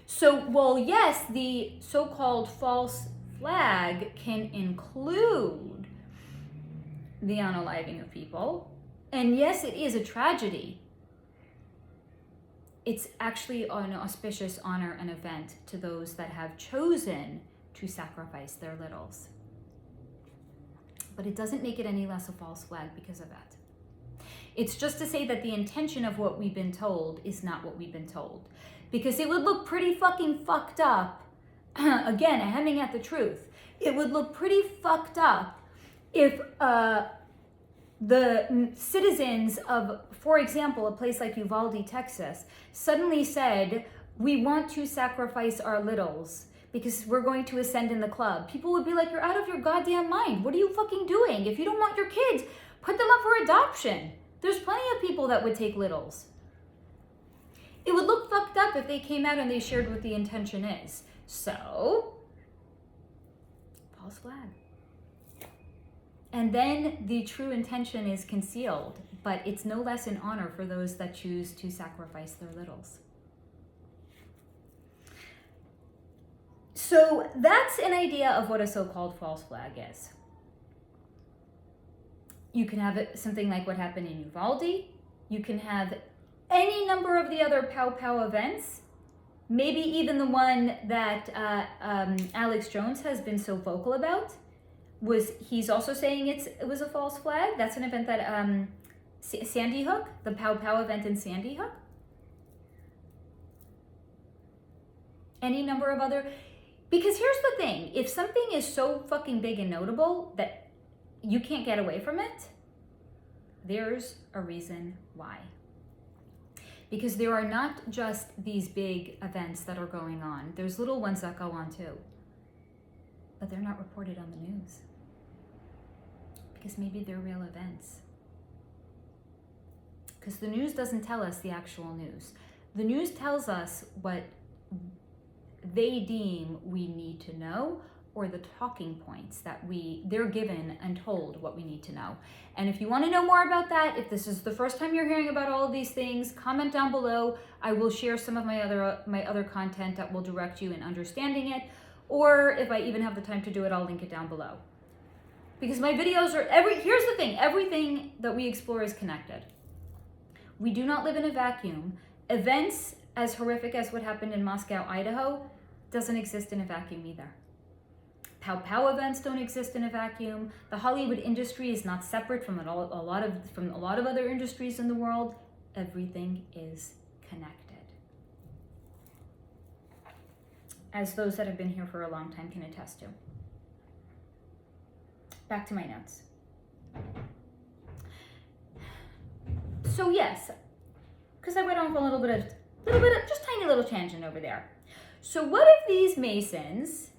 So, well, yes, the so-called false flag can include the unaliving of people. And yes, it is a tragedy. It's actually an auspicious honor and event to those that have chosen to sacrifice their littles. But it doesn't make it any less a false flag because of that. It's just to say that the intention of what we've been told is not what we've been told. Because it would look pretty fucking fucked up. Again, hemming at the truth. It would look pretty fucked up if the citizens of, for example, a place like Uvalde, Texas, suddenly said, we want to sacrifice our littles because we're going to ascend in the club. People would be like, you're out of your goddamn mind. What are you fucking doing? If you don't want your kids, put them up for adoption. There's plenty of people that would take littles. It would look fucked up if they came out and they shared what the intention is. So, false flag. And then the true intention is concealed, but it's no less an honor for those that choose to sacrifice their littles. So that's an idea of what a so-called false flag is. You can have it, something like what happened in Uvalde. You can have any number of the other pow-pow events, maybe even the one that Alex Jones has been so vocal about. He's also saying it was a false flag. That's an event that Sandy Hook, the pow-pow event in Sandy Hook. Any number of other, because here's the thing, if something is so fucking big and notable that you can't get away from it, there's a reason why. Because there are not just these big events that are going on. There's little ones that go on too. But they're not reported on the news. Because maybe they're real events. Because the news doesn't tell us the actual news. The news tells us what they deem we need to know, or the talking points that they're given and told what we need to know. And if you want to know more about that, if this is the first time you're hearing about all of these things, comment down below. I will share some of my other content that will direct you in understanding it. Or if I even have the time to do it, I'll link it down below. Because my videos are here's the thing, everything that we explore is connected. We do not live in a vacuum. Events as horrific as what happened in Moscow, Idaho, doesn't exist in a vacuum either. Pow events don't exist in a vacuum. The Hollywood industry is not separate from a lot of other industries in the world. Everything is connected. As those that have been here for a long time can attest to. Back to my notes. So yes, because I went on for a little bit of just tiny little tangent over there. So what if these Masons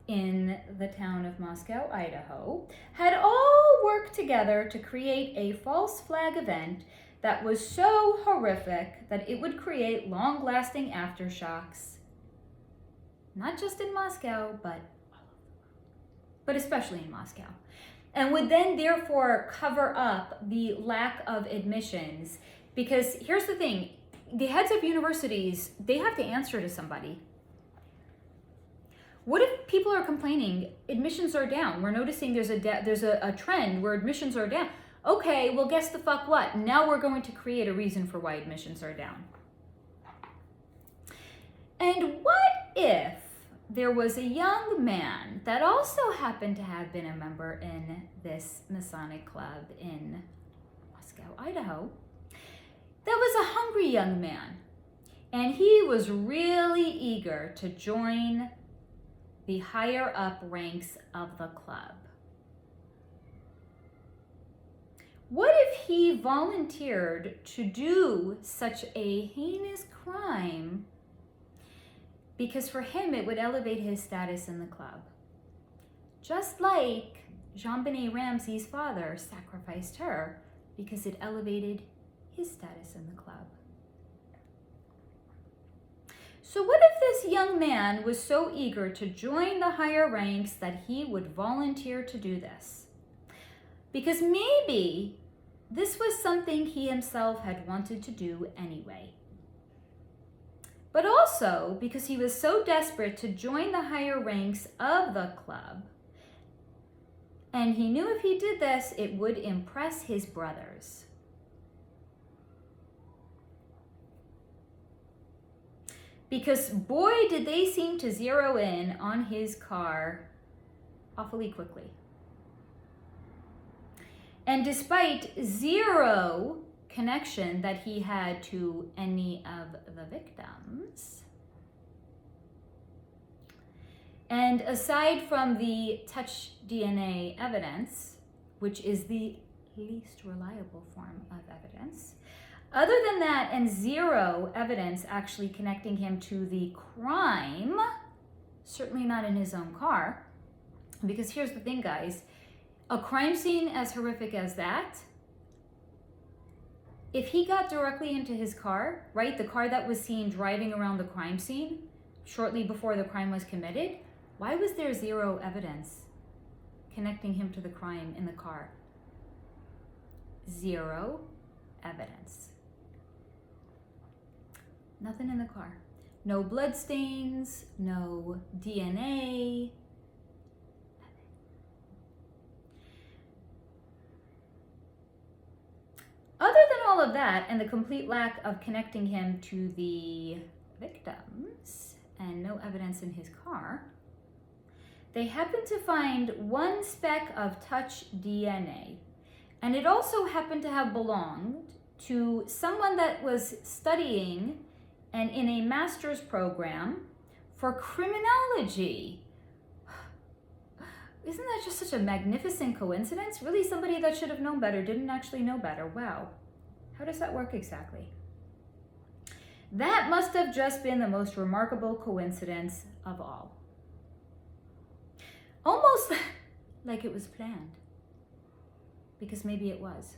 in the town of Moscow, Idaho, had all worked together to create a false flag event that was so horrific that it would create long-lasting aftershocks, not just in Moscow, but especially in Moscow, and would then therefore cover up the lack of admissions? Because here's the thing, the heads of universities, they have to answer to somebody. What if people are complaining admissions are down? We're noticing there's a trend where admissions are down. Okay, well, guess the fuck what? Now we're going to create a reason for why admissions are down. And what if there was a young man that also happened to have been a member in this Masonic club in Moscow, Idaho, that was a hungry young man, and he was really eager to join the higher up ranks of the club? What if he volunteered to do such a heinous crime because for him it would elevate his status in the club? Just like JonBenet Ramsey's father sacrificed her because it elevated his status in the club. So what if this young man was so eager to join the higher ranks that he would volunteer to do this? Because maybe this was something he himself had wanted to do anyway. But also because he was so desperate to join the higher ranks of the club, and he knew if he did this, it would impress his brothers. Because boy, did they seem to zero in on his car awfully quickly. And despite zero connection that he had to any of the victims, and aside from the touch DNA evidence, which is the least reliable form of evidence, other than that, and zero evidence actually connecting him to the crime, certainly not in his own car, because here's the thing, guys, a crime scene as horrific as that, if he got directly into his car, right, the car that was seen driving around the crime scene shortly before the crime was committed, why was there zero evidence connecting him to the crime in the car? Zero evidence. Nothing in the car. No bloodstains, no DNA. Other than all of that and the complete lack of connecting him to the victims and no evidence in his car, they happened to find one speck of touch DNA. And it also happened to have belonged to someone that was studying and in a master's program for criminology. Isn't that just such a magnificent coincidence? Really, somebody that should have known better didn't actually know better. Wow. How does that work exactly? That must have just been the most remarkable coincidence of all. Almost like it was planned. Because maybe it was.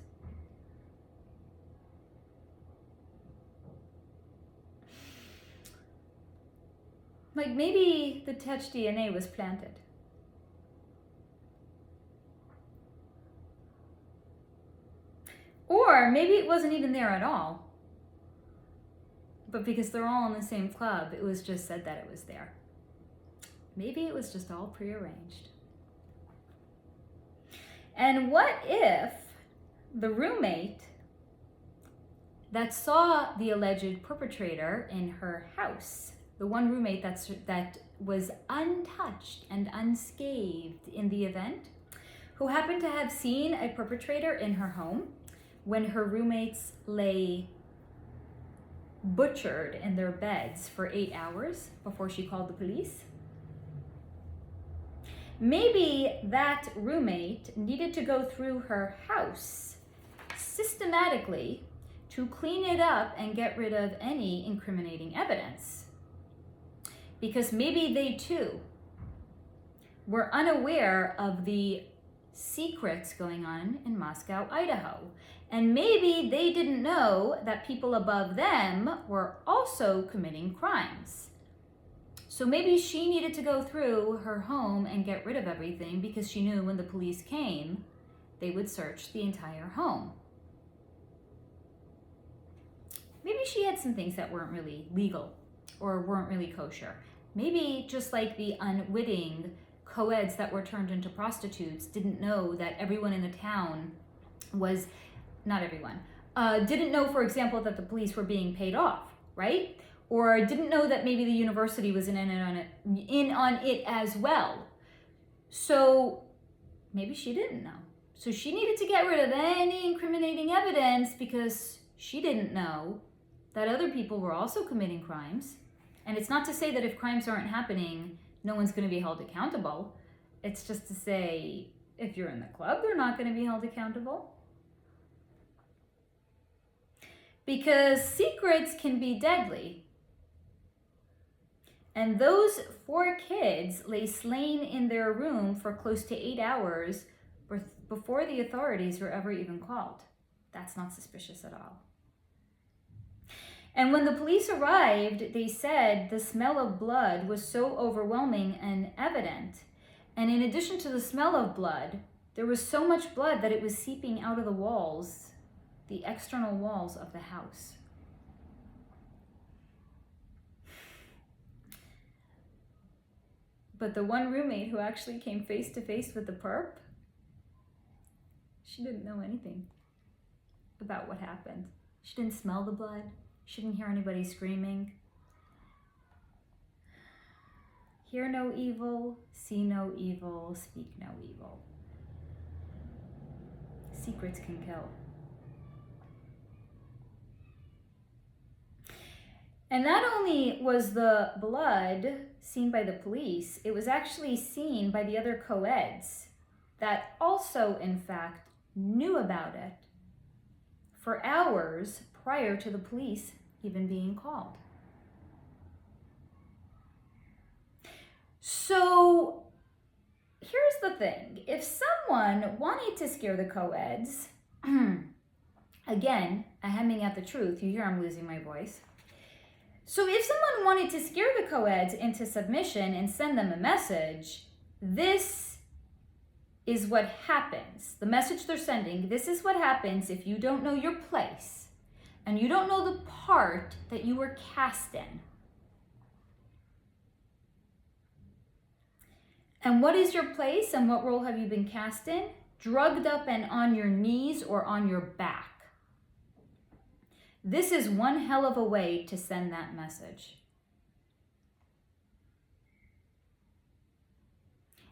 Like maybe the touch DNA was planted. Or maybe it wasn't even there at all. But because they're all in the same club, it was just said that it was there. Maybe it was just all prearranged. And what if the roommate that saw the alleged perpetrator in her house, the one roommate that was untouched and unscathed in the event, who happened to have seen a perpetrator in her home when her roommates lay butchered in their beds for 8 hours before she called the police? Maybe that roommate needed to go through her house systematically to clean it up and get rid of any incriminating evidence. Because maybe they too were unaware of the secrets going on in Moscow, Idaho. And maybe they didn't know that people above them were also committing crimes. So maybe she needed to go through her home and get rid of everything because she knew when the police came, they would search the entire home. Maybe she had some things that weren't really legal or weren't really kosher. Maybe just like the unwitting co-eds that were turned into prostitutes didn't know that everyone in the town was, not everyone, didn't know, for example, that the police were being paid off, right? Or didn't know that maybe the university was in on it as well. So maybe she didn't know. So she needed to get rid of any incriminating evidence because she didn't know that other people were also committing crimes. And it's not to say that if crimes aren't happening, no one's going to be held accountable. It's just to say, if you're in the club, they're not going to be held accountable. Because secrets can be deadly. And those 4 kids lay slain in their room for close to 8 hours before the authorities were ever even called. That's not suspicious at all. And when the police arrived, they said the smell of blood was so overwhelming and evident. And in addition to the smell of blood, there was so much blood that it was seeping out of the walls, the external walls of the house. But the one roommate who actually came face to face with the perp, she didn't know anything about what happened. She didn't smell the blood. She didn't hear anybody screaming. Hear no evil, see no evil, speak no evil. Secrets can kill. And not only was the blood seen by the police, it was actually seen by the other co-eds that also, in fact, knew about it for hours prior to the police even being called. So here's the thing. If someone wanted to scare the co-eds, again, I'm hemming at the truth. You hear I'm losing my voice. So if someone wanted to scare the co-eds into submission and send them a message, this is what happens. The message they're sending, this is what happens if you don't know your place and you don't know the part that you were cast in. And what is your place and what role have you been cast in? Drugged up and on your knees or on your back. This is one hell of a way to send that message.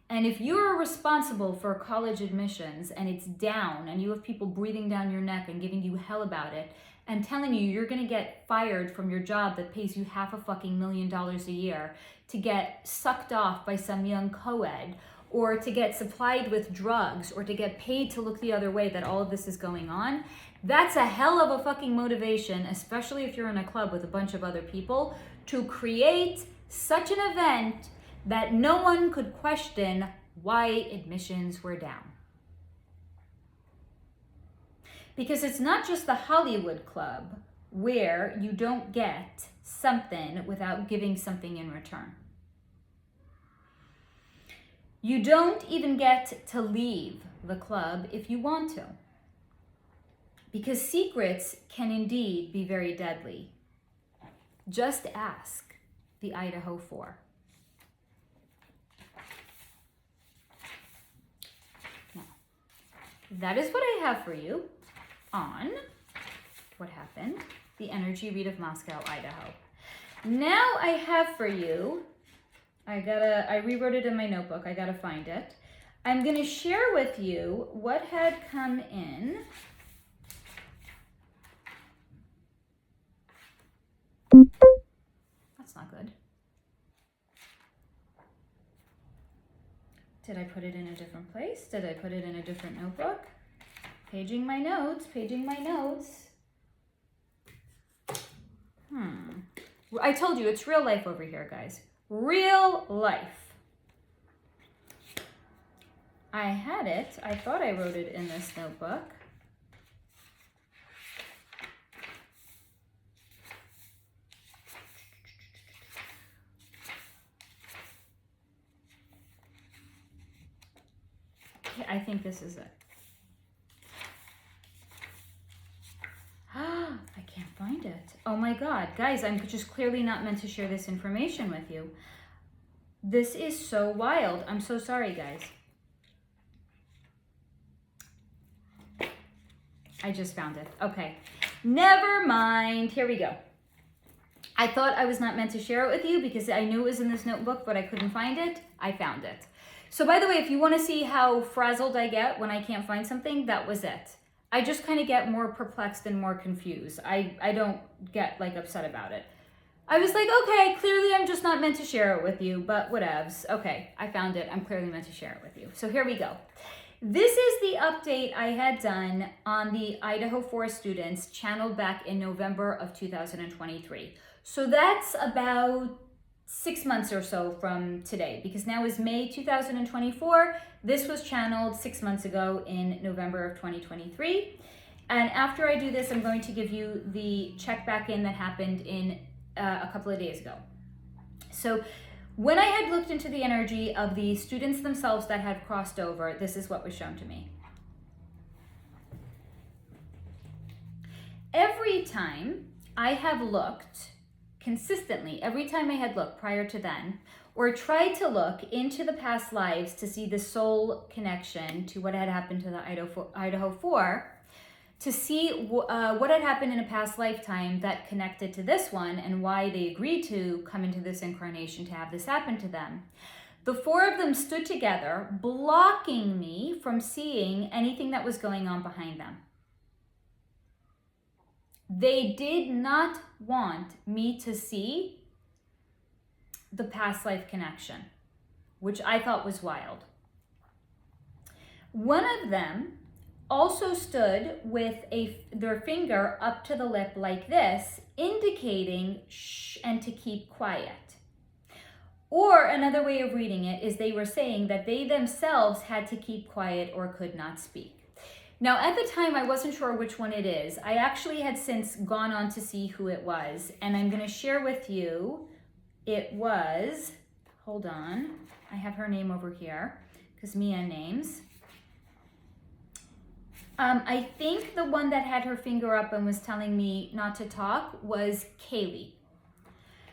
And if you're responsible for college admissions and it's down and you have people breathing down your neck and giving you hell about it and telling you you're going to get fired from your job that pays you $500,000 a year to get sucked off by some young co-ed or to get supplied with drugs or to get paid to look the other way that all of this is going on, that's a hell of a fucking motivation, especially if you're in a club with a bunch of other people, to create such an event that no one could question why admissions were down. Because it's not just the Hollywood club where you don't get something without giving something in return. You don't even get to leave the club if you want to. because secrets can indeed be very deadly. Just ask the Idaho 4. Now, that is what I have for you on what happened, the energy read of Moscow, Idaho. Now I have for you, I rewrote it in my notebook, I gotta find it. I'm gonna share with you what had come in. That's not good. Did I put it in a different place? Did I put it in a different notebook? Paging my notes, paging my notes. I told you, it's real life over here, guys. Real life. I had it. I thought I wrote it in this notebook. Okay, I think this is it. I can't find it. Oh my God, guys, I'm just clearly not meant to share this information with you. This is so wild. I'm so sorry, guys. I just found it. Okay, never mind. Here we go. I thought I was not meant to share it with you because I knew it was in this notebook, but I couldn't find it. I found it. So by the way, if you want to see how frazzled I get when I can't find something, that was it. I just kind of get more perplexed and more confused. I don't get like upset about it. I was like, okay, clearly I'm just not meant to share it with you, but whatevs. Okay, I found it. I'm clearly meant to share it with you. So here we go. This is the update I had done on the Idaho 4 students channeled back in November of 2023. So that's about 6 months or so from today, because now is May 2024. This was channeled 6 months ago in November of 2023. And after I do this, I'm going to give you the check back in that happened in a couple of days ago. So when I had looked into the energy of the students themselves that had crossed over, this is what was shown to me. Every time I have looked consistently, every time I had looked prior to then, or tried to look into the past lives to see the soul connection to what had happened to the Idaho 4, to see what had happened in a past lifetime that connected to this one and why they agreed to come into this incarnation to have this happen to them. The 4 of them stood together, blocking me from seeing anything that was going on behind them. They did not want me to see the past life connection, which I thought was wild. One of them also stood with their finger up to the lip like this, indicating shh and to keep quiet. Or another way of reading it is they were saying that they themselves had to keep quiet or could not speak. Now, at the time, I wasn't sure which one it is. I actually had since gone on to see who it was, and I'm going to share with you. It was, hold on, I have her name over here, because Mia names. I think the one that had her finger up and was telling me not to talk was Kaylee.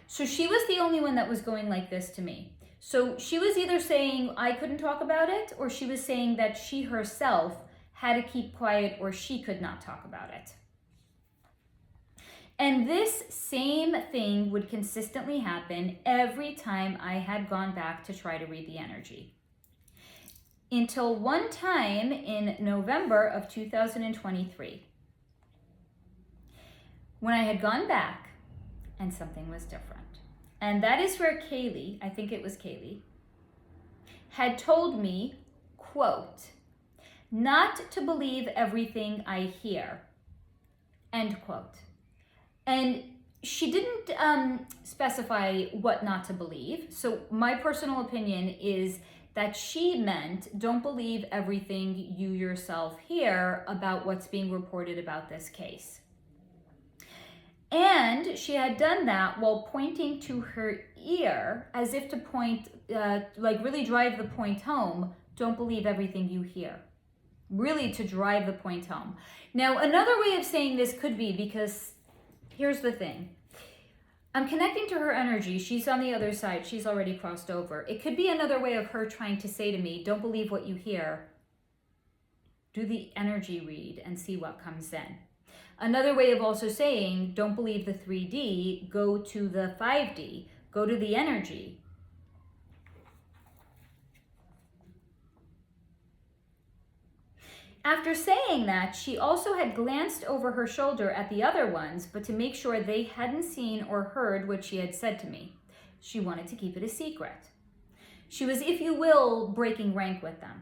So she was the only one that was going like this to me. So she was either saying I couldn't talk about it, or she was saying that she herself had to keep quiet or she could not talk about it. And this same thing would consistently happen every time I had gone back to try to read the energy. Until one time in November of 2023, when I had gone back and something was different. And that is where Kaylee, I think it was Kaylee, had told me, quote, not to believe everything I hear, end quote. And she didn't specify what not to believe. So my personal opinion is that she meant don't believe everything you yourself hear about what's being reported about this case. And she had done that while pointing to her ear as if to point, like really drive the point home, don't believe everything you hear. really to drive the point home. Now, another way of saying this could be, because here's the thing. I'm connecting to her energy. She's on the other side. She's already crossed over. It could be another way of her trying to say to me, don't believe what you hear. Do the energy read and see what comes in. Another way of also saying, don't believe the 3D, go to the 5D, go to the energy. After saying that, she also had glanced over her shoulder at the other ones, but to make sure they hadn't seen or heard what she had said to me. She wanted to keep it a secret. She was, if you will, breaking rank with them.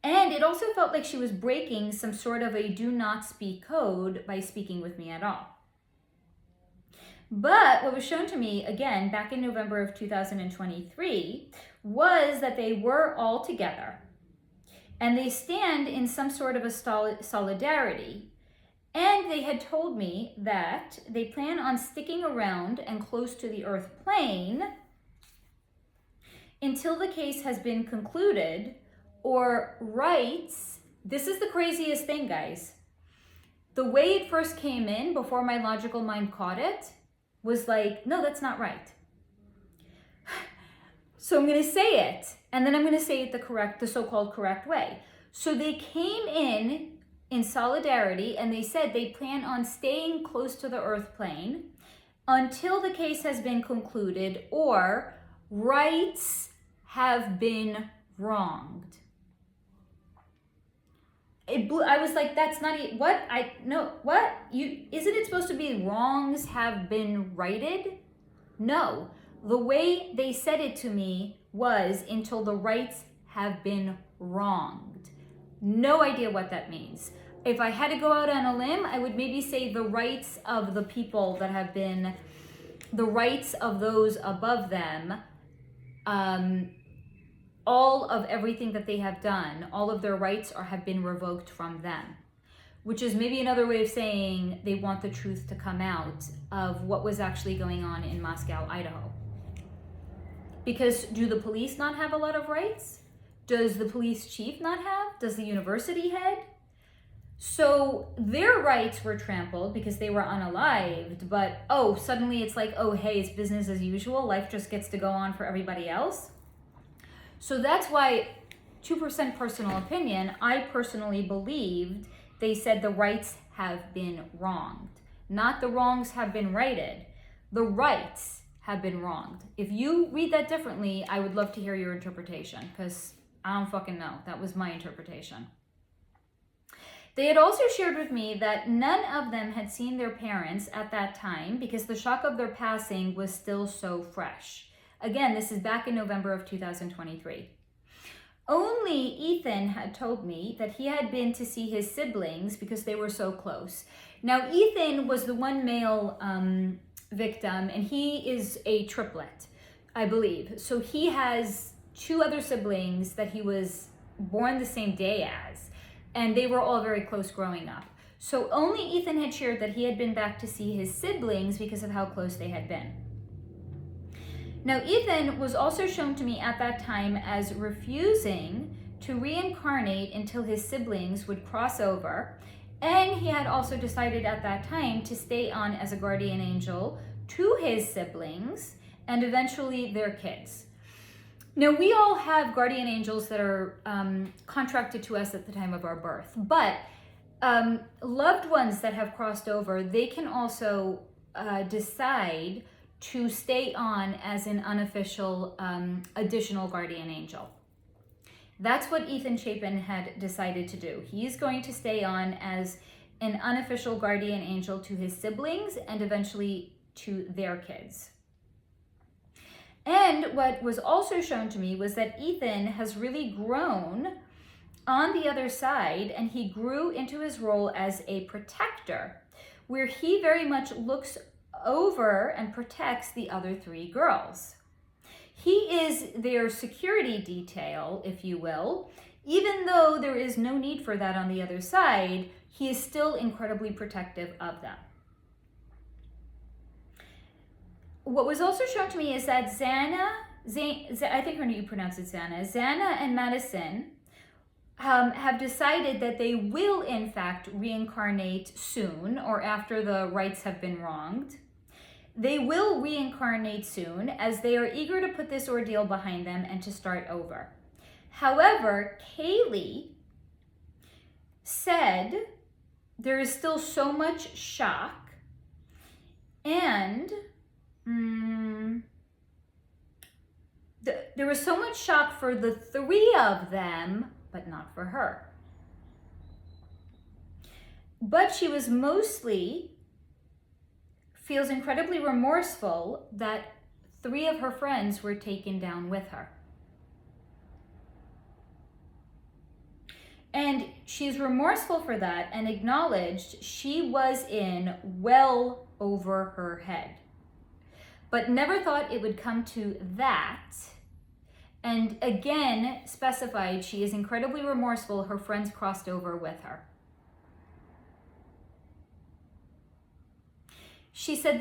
And it also felt like she was breaking some sort of a do not speak code by speaking with me at all. But what was shown to me, again, back in November of 2023, was that they were all together and they stand in some sort of a solidarity. And they had told me that they plan on sticking around and close to the earth plane until the case has been concluded, or rights. This is the craziest thing, guys. The way it first came in before my logical mind caught it was like, no, that's not right. So I'm going to say it, and then I'm going to say it the so-called correct way. So they came in solidarity, and they said they plan on staying close to the earth plane until the case has been concluded or rights have been wronged. I was like, that's not what? Isn't it supposed to be wrongs have been righted? No. The way they said it to me was until the rights have been wronged. No idea what that means. If I had to go out on a limb, I would maybe say the rights of the people that have been, the rights of those above them, all of everything that they have done, all of their rights have been revoked from them, which is maybe another way of saying they want the truth to come out of what was actually going on in Moscow, Idaho. Because do the police not have a lot of rights? Does the police chief not have? Does the university head? So their rights were trampled because they were unalived, but suddenly it's like, hey, it's business as usual. Life just gets to go on for everybody else. So that's why, 2% personal opinion, I personally believed they said the rights have been wronged. Not the wrongs have been righted. The rights have been wronged. If you read that differently, I would love to hear your interpretation, because I don't fucking know. That was my interpretation. They had also shared with me that none of them had seen their parents at that time because the shock of their passing was still so fresh. Again, this is back in November of 2023. Only Ethan had told me that he had been to see his siblings because they were so close. Now, Ethan was the one male victim, and he is a triplet, I believe. So he has 2 other siblings that he was born the same day as, and they were all very close growing up. So only Ethan had shared that he had been back to see his siblings because of how close they had been. Now, Ethan was also shown to me at that time as refusing to reincarnate until his siblings would cross over, and he had also decided at that time to stay on as a guardian angel to his siblings and eventually their kids. Now, we all have guardian angels that are contracted to us at the time of our birth, but loved ones that have crossed over, they can also decide to stay on as an unofficial additional guardian angel. That's what Ethan Chapin had decided to do. He's going to stay on as an unofficial guardian angel to his siblings and eventually to their kids. And what was also shown to me was that Ethan has really grown on the other side, and he grew into his role as a protector, where he very much looks over and protects the other 3 girls. He is their security detail, if you will. Even though there is no need for that on the other side, he is still incredibly protective of them. What was also shown to me is that Xana I think you pronounce it Xana and Madison have decided that they will in fact reincarnate soon, or after the rights have been wronged. They will reincarnate soon, as they are eager to put this ordeal behind them and to start over. However, Kaylee said there is still so much shock, and there was so much shock for the three of them, but not for her. But she was mostly feels incredibly remorseful that three of her friends were taken down with her. And she's remorseful for that and acknowledged she was in well over her head, but never thought it would come to that. And again, specified she is incredibly remorseful her friends crossed over with her. She said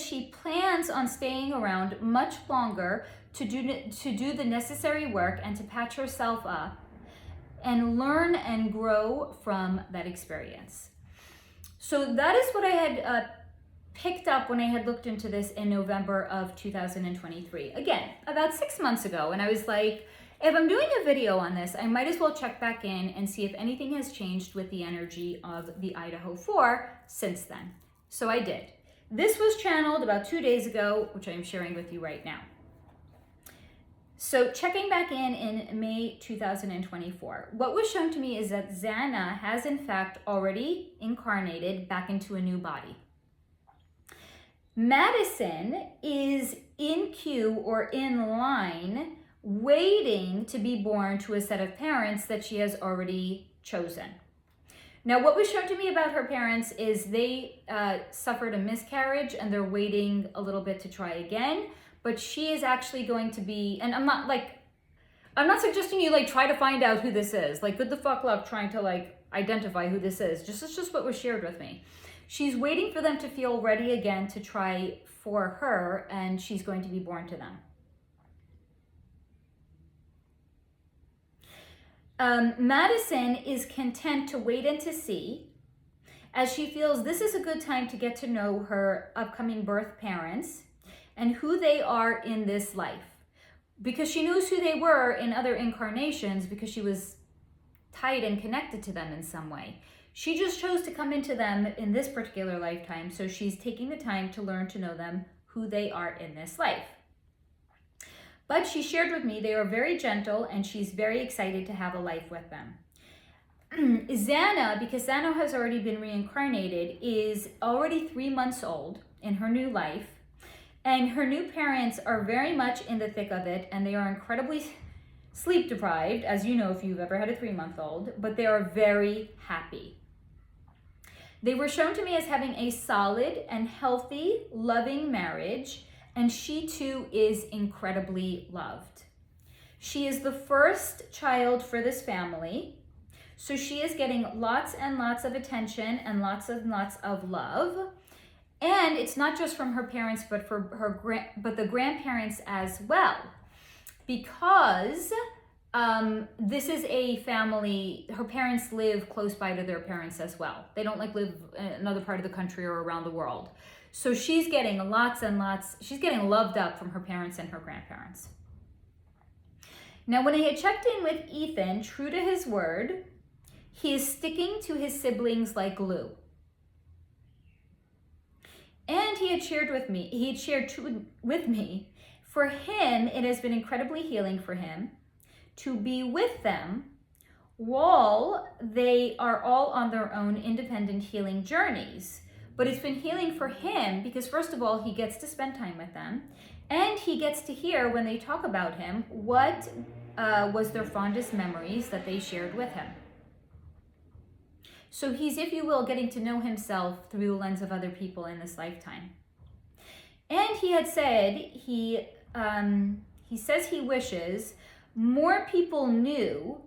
she plans on staying around much longer to do the necessary work and to patch herself up and learn and grow from that experience. So that is what I had picked up when I had looked into this in November of 2023. Again, about 6 months ago, and I was like, if I'm doing a video on this, I might as well check back in and see if anything has changed with the energy of the Idaho 4 since then. So I did. This was channeled about 2 days ago, which I'm sharing with you right now. So checking back in May 2024, what was shown to me is that Xana has in fact already incarnated back into a new body. Madison is in queue or in line waiting to be born to a set of parents that she has already chosen. Now, what was shown to me about her parents is they suffered a miscarriage and they're waiting a little bit to try again, but she is actually going to be, and I'm not suggesting you like try to find out who this is. Like, good the fuck luck trying to like identify who this is. It's just what was shared with me. She's waiting for them to feel ready again to try for her, and she's going to be born to them. Madison is content to wait and to see, as she feels this is a good time to get to know her upcoming birth parents and who they are in this life, because she knows who they were in other incarnations because she was tied and connected to them in some way. She just chose to come into them in this particular lifetime, so she's taking the time to learn to know them, who they are in this life. But she shared with me they are very gentle and she's very excited to have a life with them. Xana, because Xana has already been reincarnated, is already 3 months old in her new life, and her new parents are very much in the thick of it, and they are incredibly sleep deprived, as you know if you've ever had a 3-month-old, but they are very happy. They were shown to me as having a solid and healthy, loving marriage, and she too is incredibly loved. She is the first child for this family, so she is getting lots and lots of attention and lots of love. And it's not just from her parents, but but the grandparents as well, because this is a family. Her parents live close by to their parents as well. They don't like live in another part of the country or around the world. So she's getting lots and lots, she's getting loved up from her parents and her grandparents. Now, when I had checked in with Ethan, true to his word, he is sticking to his siblings like glue. And he had shared with me, for him, it has been incredibly healing for him to be with them while they are all on their own independent healing journeys. But it's been healing for him because, first of all, he gets to spend time with them, and he gets to hear when they talk about him what was their fondest memories that they shared with him. So he's, if you will, getting to know himself through the lens of other people in this lifetime. And he had said, he says he wishes more people knew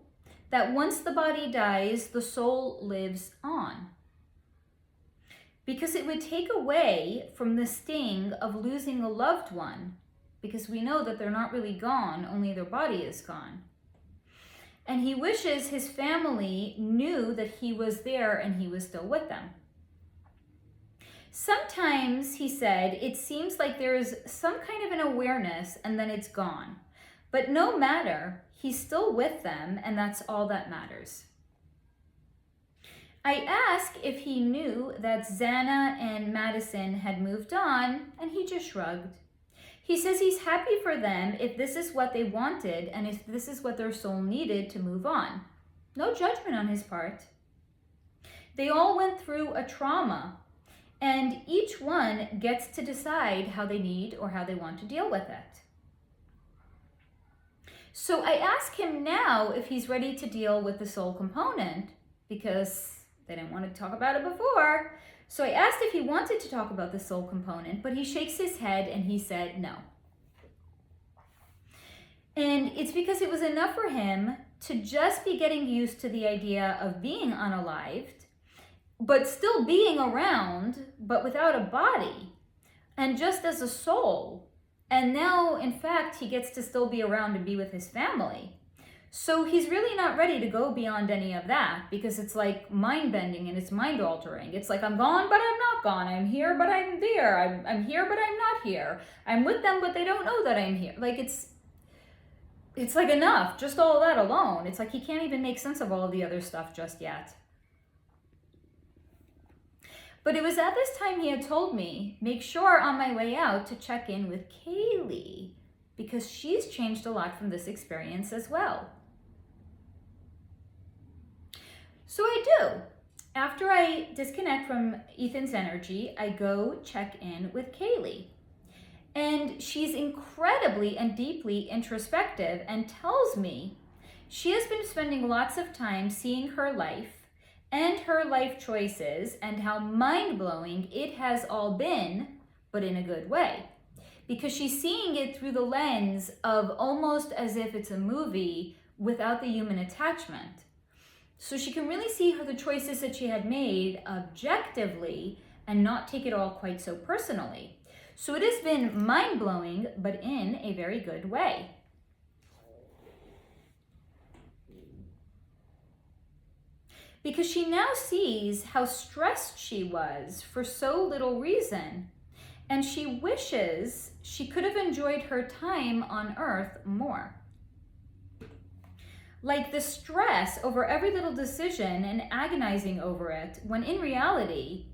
that once the body dies, the soul lives on. because it would take away from the sting of losing a loved one, because we know that they're not really gone, only their body is gone. And he wishes his family knew that he was there and he was still with them. Sometimes, he said, it seems like there is some kind of an awareness and then it's gone. But no matter, he's still with them, and that's all that matters. I asked if he knew that Xana and Madison had moved on, and he just shrugged. He says he's happy for them if this is what they wanted and if this is what their soul needed to move on. No judgment on his part. They all went through a trauma, and each one gets to decide how they need or how they want to deal with it. So I ask him now if he's ready to deal with the soul component, because they didn't want to talk about it before. So I asked if he wanted to talk about the soul component, but he shakes his head and he said no. And it's because it was enough for him to just be getting used to the idea of being unalived, but still being around, but without a body, and just as a soul. And now, in fact, he gets to still be around and be with his family. So he's really not ready to go beyond any of that, because it's like mind-bending and it's mind-altering. It's like, I'm gone, but I'm not gone. I'm here, but I'm there. I'm here, but I'm not here. I'm with them, but they don't know that I'm here. Like, it's like enough, just all that alone. It's like he can't even make sense of all of the other stuff just yet. But it was at this time he had told me, make sure on my way out to check in with Kaylee, because she's changed a lot from this experience as well. So I do. After I disconnect from Ethan's energy, I go check in with Kaylee. And she's incredibly and deeply introspective and tells me she has been spending lots of time seeing her life and her life choices and how mind-blowing it has all been, but in a good way. Because she's seeing it through the lens of almost as if it's a movie without the human attachment. So she can really see the choices that she had made objectively and not take it all quite so personally. So it has been mind-blowing, but in a very good way. Because she now sees how stressed she was for so little reason, and she wishes she could have enjoyed her time on Earth more. Like the stress over every little decision and agonizing over it, when in reality,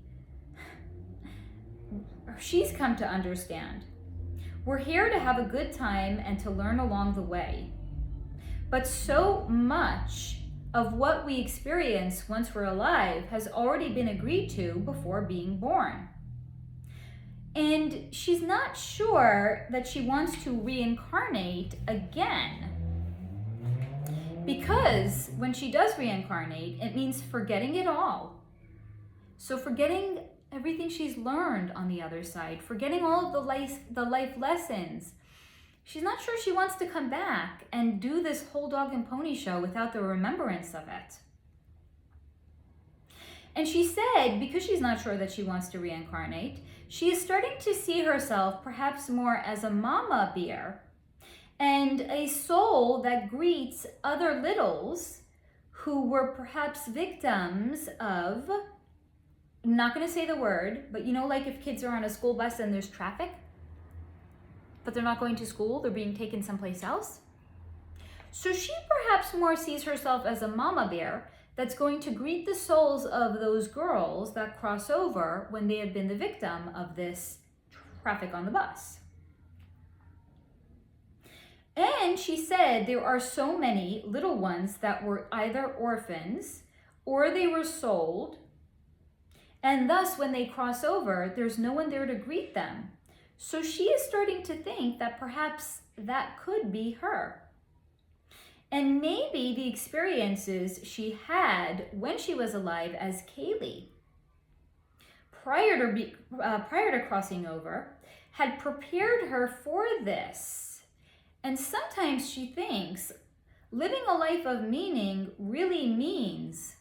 she's come to understand. We're here to have a good time and to learn along the way. But so much of what we experience once we're alive has already been agreed to before being born. And she's not sure that she wants to reincarnate again. Because when she does reincarnate, it means forgetting it all. So forgetting everything she's learned on the other side, forgetting all of the life lessons. She's not sure she wants to come back and do this whole dog and pony show without the remembrance of it. And she said, because she's not sure that she wants to reincarnate, she is starting to see herself perhaps more as a mama bear and a soul that greets other littles who were perhaps victims of, I'm not going to say the word, but you know, like if kids are on a school bus and there's traffic, but they're not going to school, they're being taken someplace else. So she perhaps more sees herself as a mama bear that's going to greet the souls of those girls that cross over when they have been the victim of this traffic on the bus. And she said there are so many little ones that were either orphans or they were sold, and thus when they cross over, there's no one there to greet them. So she is starting to think that perhaps that could be her. And maybe the experiences she had when she was alive as Kaylee, prior to crossing over, had prepared her for this. And sometimes she thinks living a life of meaning really means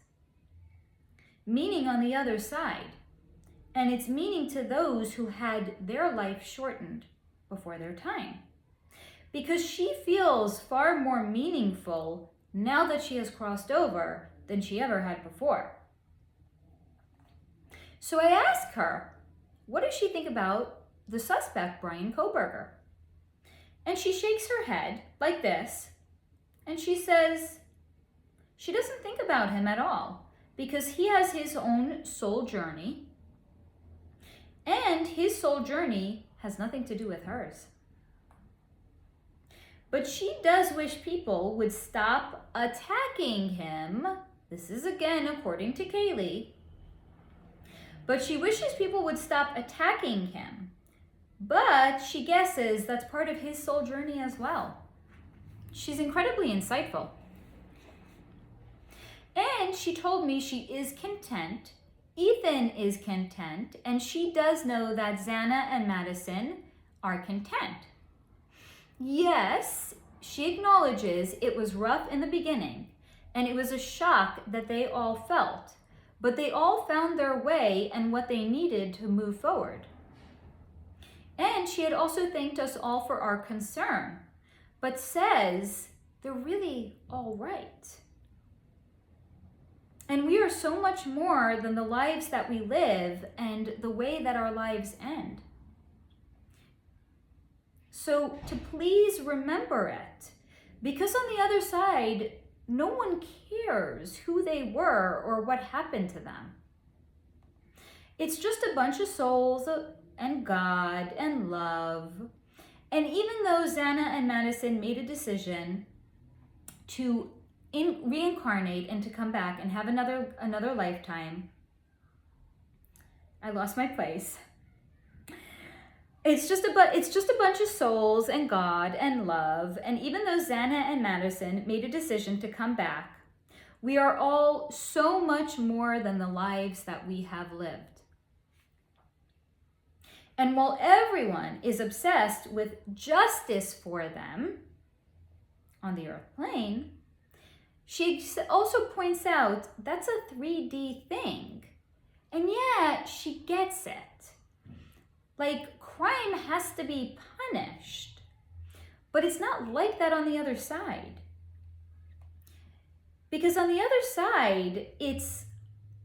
meaning on the other side. and its meaning to those who had their life shortened before their time. Because she feels far more meaningful now that she has crossed over than she ever had before. So I ask her, what does she think about the suspect, Brian Kohberger? And she shakes her head like this, and she says she doesn't think about him at all because he has his own soul journey, and his soul journey has nothing to do with hers. But she does wish people would stop attacking him. This is again according to Kaylee. But she wishes people would stop attacking him. But she guesses that's part of his soul journey as well. She's incredibly insightful. And she told me she is content. Ethan is content. And she does know that Xana and Madison are content. Yes, she acknowledges it was rough in the beginning. And it was a shock that they all felt. But they all found their way and what they needed to move forward. And she had also thanked us all for our concern, but says they're really all right. And we are so much more than the lives that we live and the way that our lives end. So to please remember it, because on the other side, no one cares who they were or what happened to them. It's just a bunch of souls and God and love. And even though Xana and Madison made a decision to reincarnate and to come back and have another lifetime, I lost my place. It's just a bunch of souls and God and love. And even though Xana and Madison made a decision to come back, we are all so much more than the lives that we have lived. And while everyone is obsessed with justice for them on the earth plane, she also points out that's a 3D thing. And yet she gets it. Like, crime has to be punished, but it's not like that on the other side. Because on the other side, it's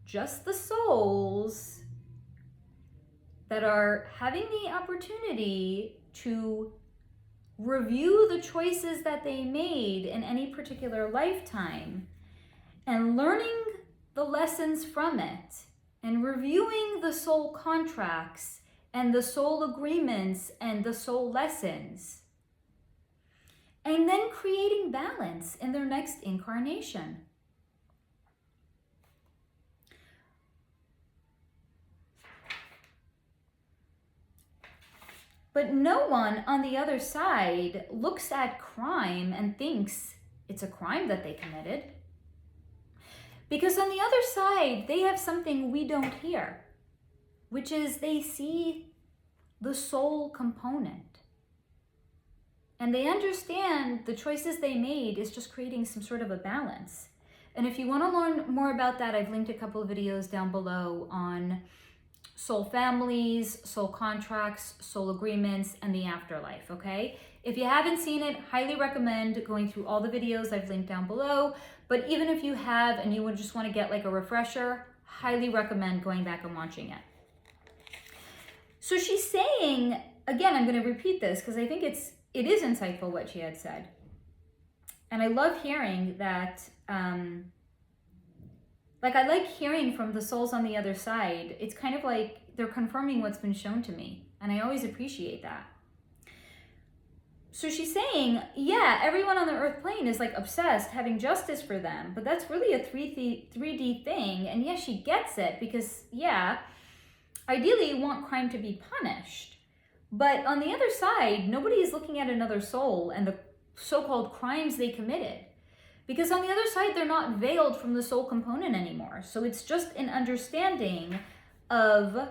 just the souls that are having the opportunity to review the choices that they made in any particular lifetime and learning the lessons from it and reviewing the soul contracts and the soul agreements and the soul lessons, and then creating balance in their next incarnation. But no one on the other side looks at crime and thinks it's a crime that they committed. Because on the other side, they have something we don't hear, which is they see the soul component. And they understand the choices they made is just creating some sort of a balance. And if you want to learn more about that, I've linked a couple of videos down below on soul families, soul contracts, soul agreements, and the afterlife, okay? If you haven't seen it, highly recommend going through all the videos I've linked down below. But even if you have and you would just want to get like a refresher, highly recommend going back and watching it. So she's saying, again, I'm going to repeat this because I think it is insightful what she had said. And I love hearing that, I like hearing from the souls on the other side. It's kind of like they're confirming what's been shown to me. And I always appreciate that. So she's saying, yeah, everyone on the earth plane is like obsessed having justice for them. But that's really a 3D thing. And yes, she gets it because, yeah, ideally you want crime to be punished. But on the other side, nobody is looking at another soul and the so-called crimes they committed. Because on the other side, they're not veiled from the soul component anymore. So it's just an understanding of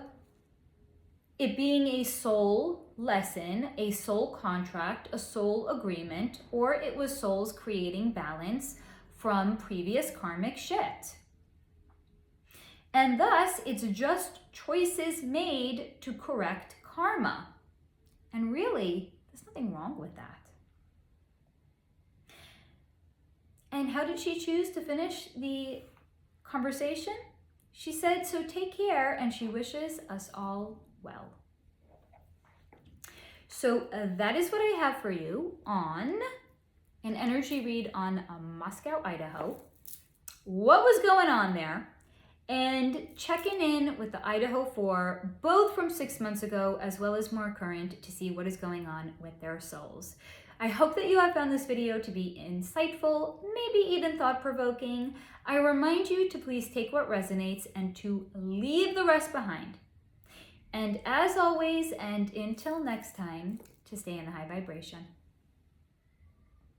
it being a soul lesson, a soul contract, a soul agreement, or it was souls creating balance from previous karmic shit. And thus, it's just choices made to correct karma. And really, there's nothing wrong with that. And how did she choose to finish the conversation? She said, so take care, and she wishes us all well. So that is what I have for you on an energy read on Moscow, Idaho. What was going on there? And checking in with the Idaho 4, both from 6 months ago as well as more current, to see what is going on with their souls. I hope that you have found this video to be insightful, maybe even thought-provoking. I remind you to please take what resonates and to leave the rest behind. And as always, and until next time, to stay in the high vibration.